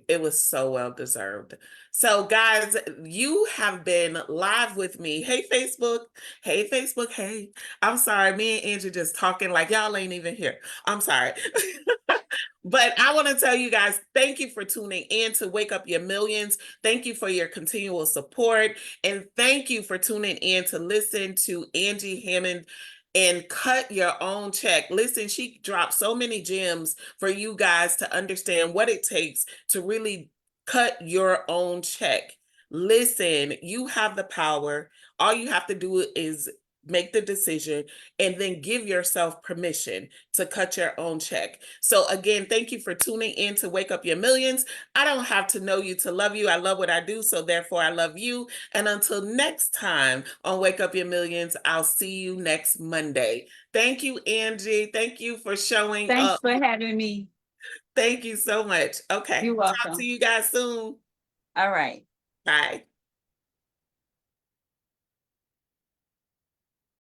Speaker 1: It was so well deserved. So, guys, you have been live with me. Hey, Facebook. Hey, Facebook. Hey, I'm sorry. Me and Angie just talking like y'all ain't even here. I'm sorry. But I want to tell you guys, thank you for tuning in to Wake Up Your Millions. Thank you for your continual support. And thank you for tuning in to listen to Angie Hammond and cut your own check. Listen, she dropped so many gems for you guys to understand what it takes to really cut your own check. Listen, you have the power. All you have to do is make the decision and then give yourself permission to cut your own check. So again, thank you for tuning in to Wake Up Your Millions. I don't have to know you to love you. I love what I do, so therefore I love you. And until next time on Wake Up Your Millions, I'll see you next Monday. Thank you, Angie. Thank you for showing
Speaker 2: Thanks
Speaker 1: up.
Speaker 2: for having me.
Speaker 1: Thank you so much. Okay.
Speaker 2: You're
Speaker 1: Talk to
Speaker 2: welcome.
Speaker 1: you guys soon.
Speaker 2: All right.
Speaker 1: Bye.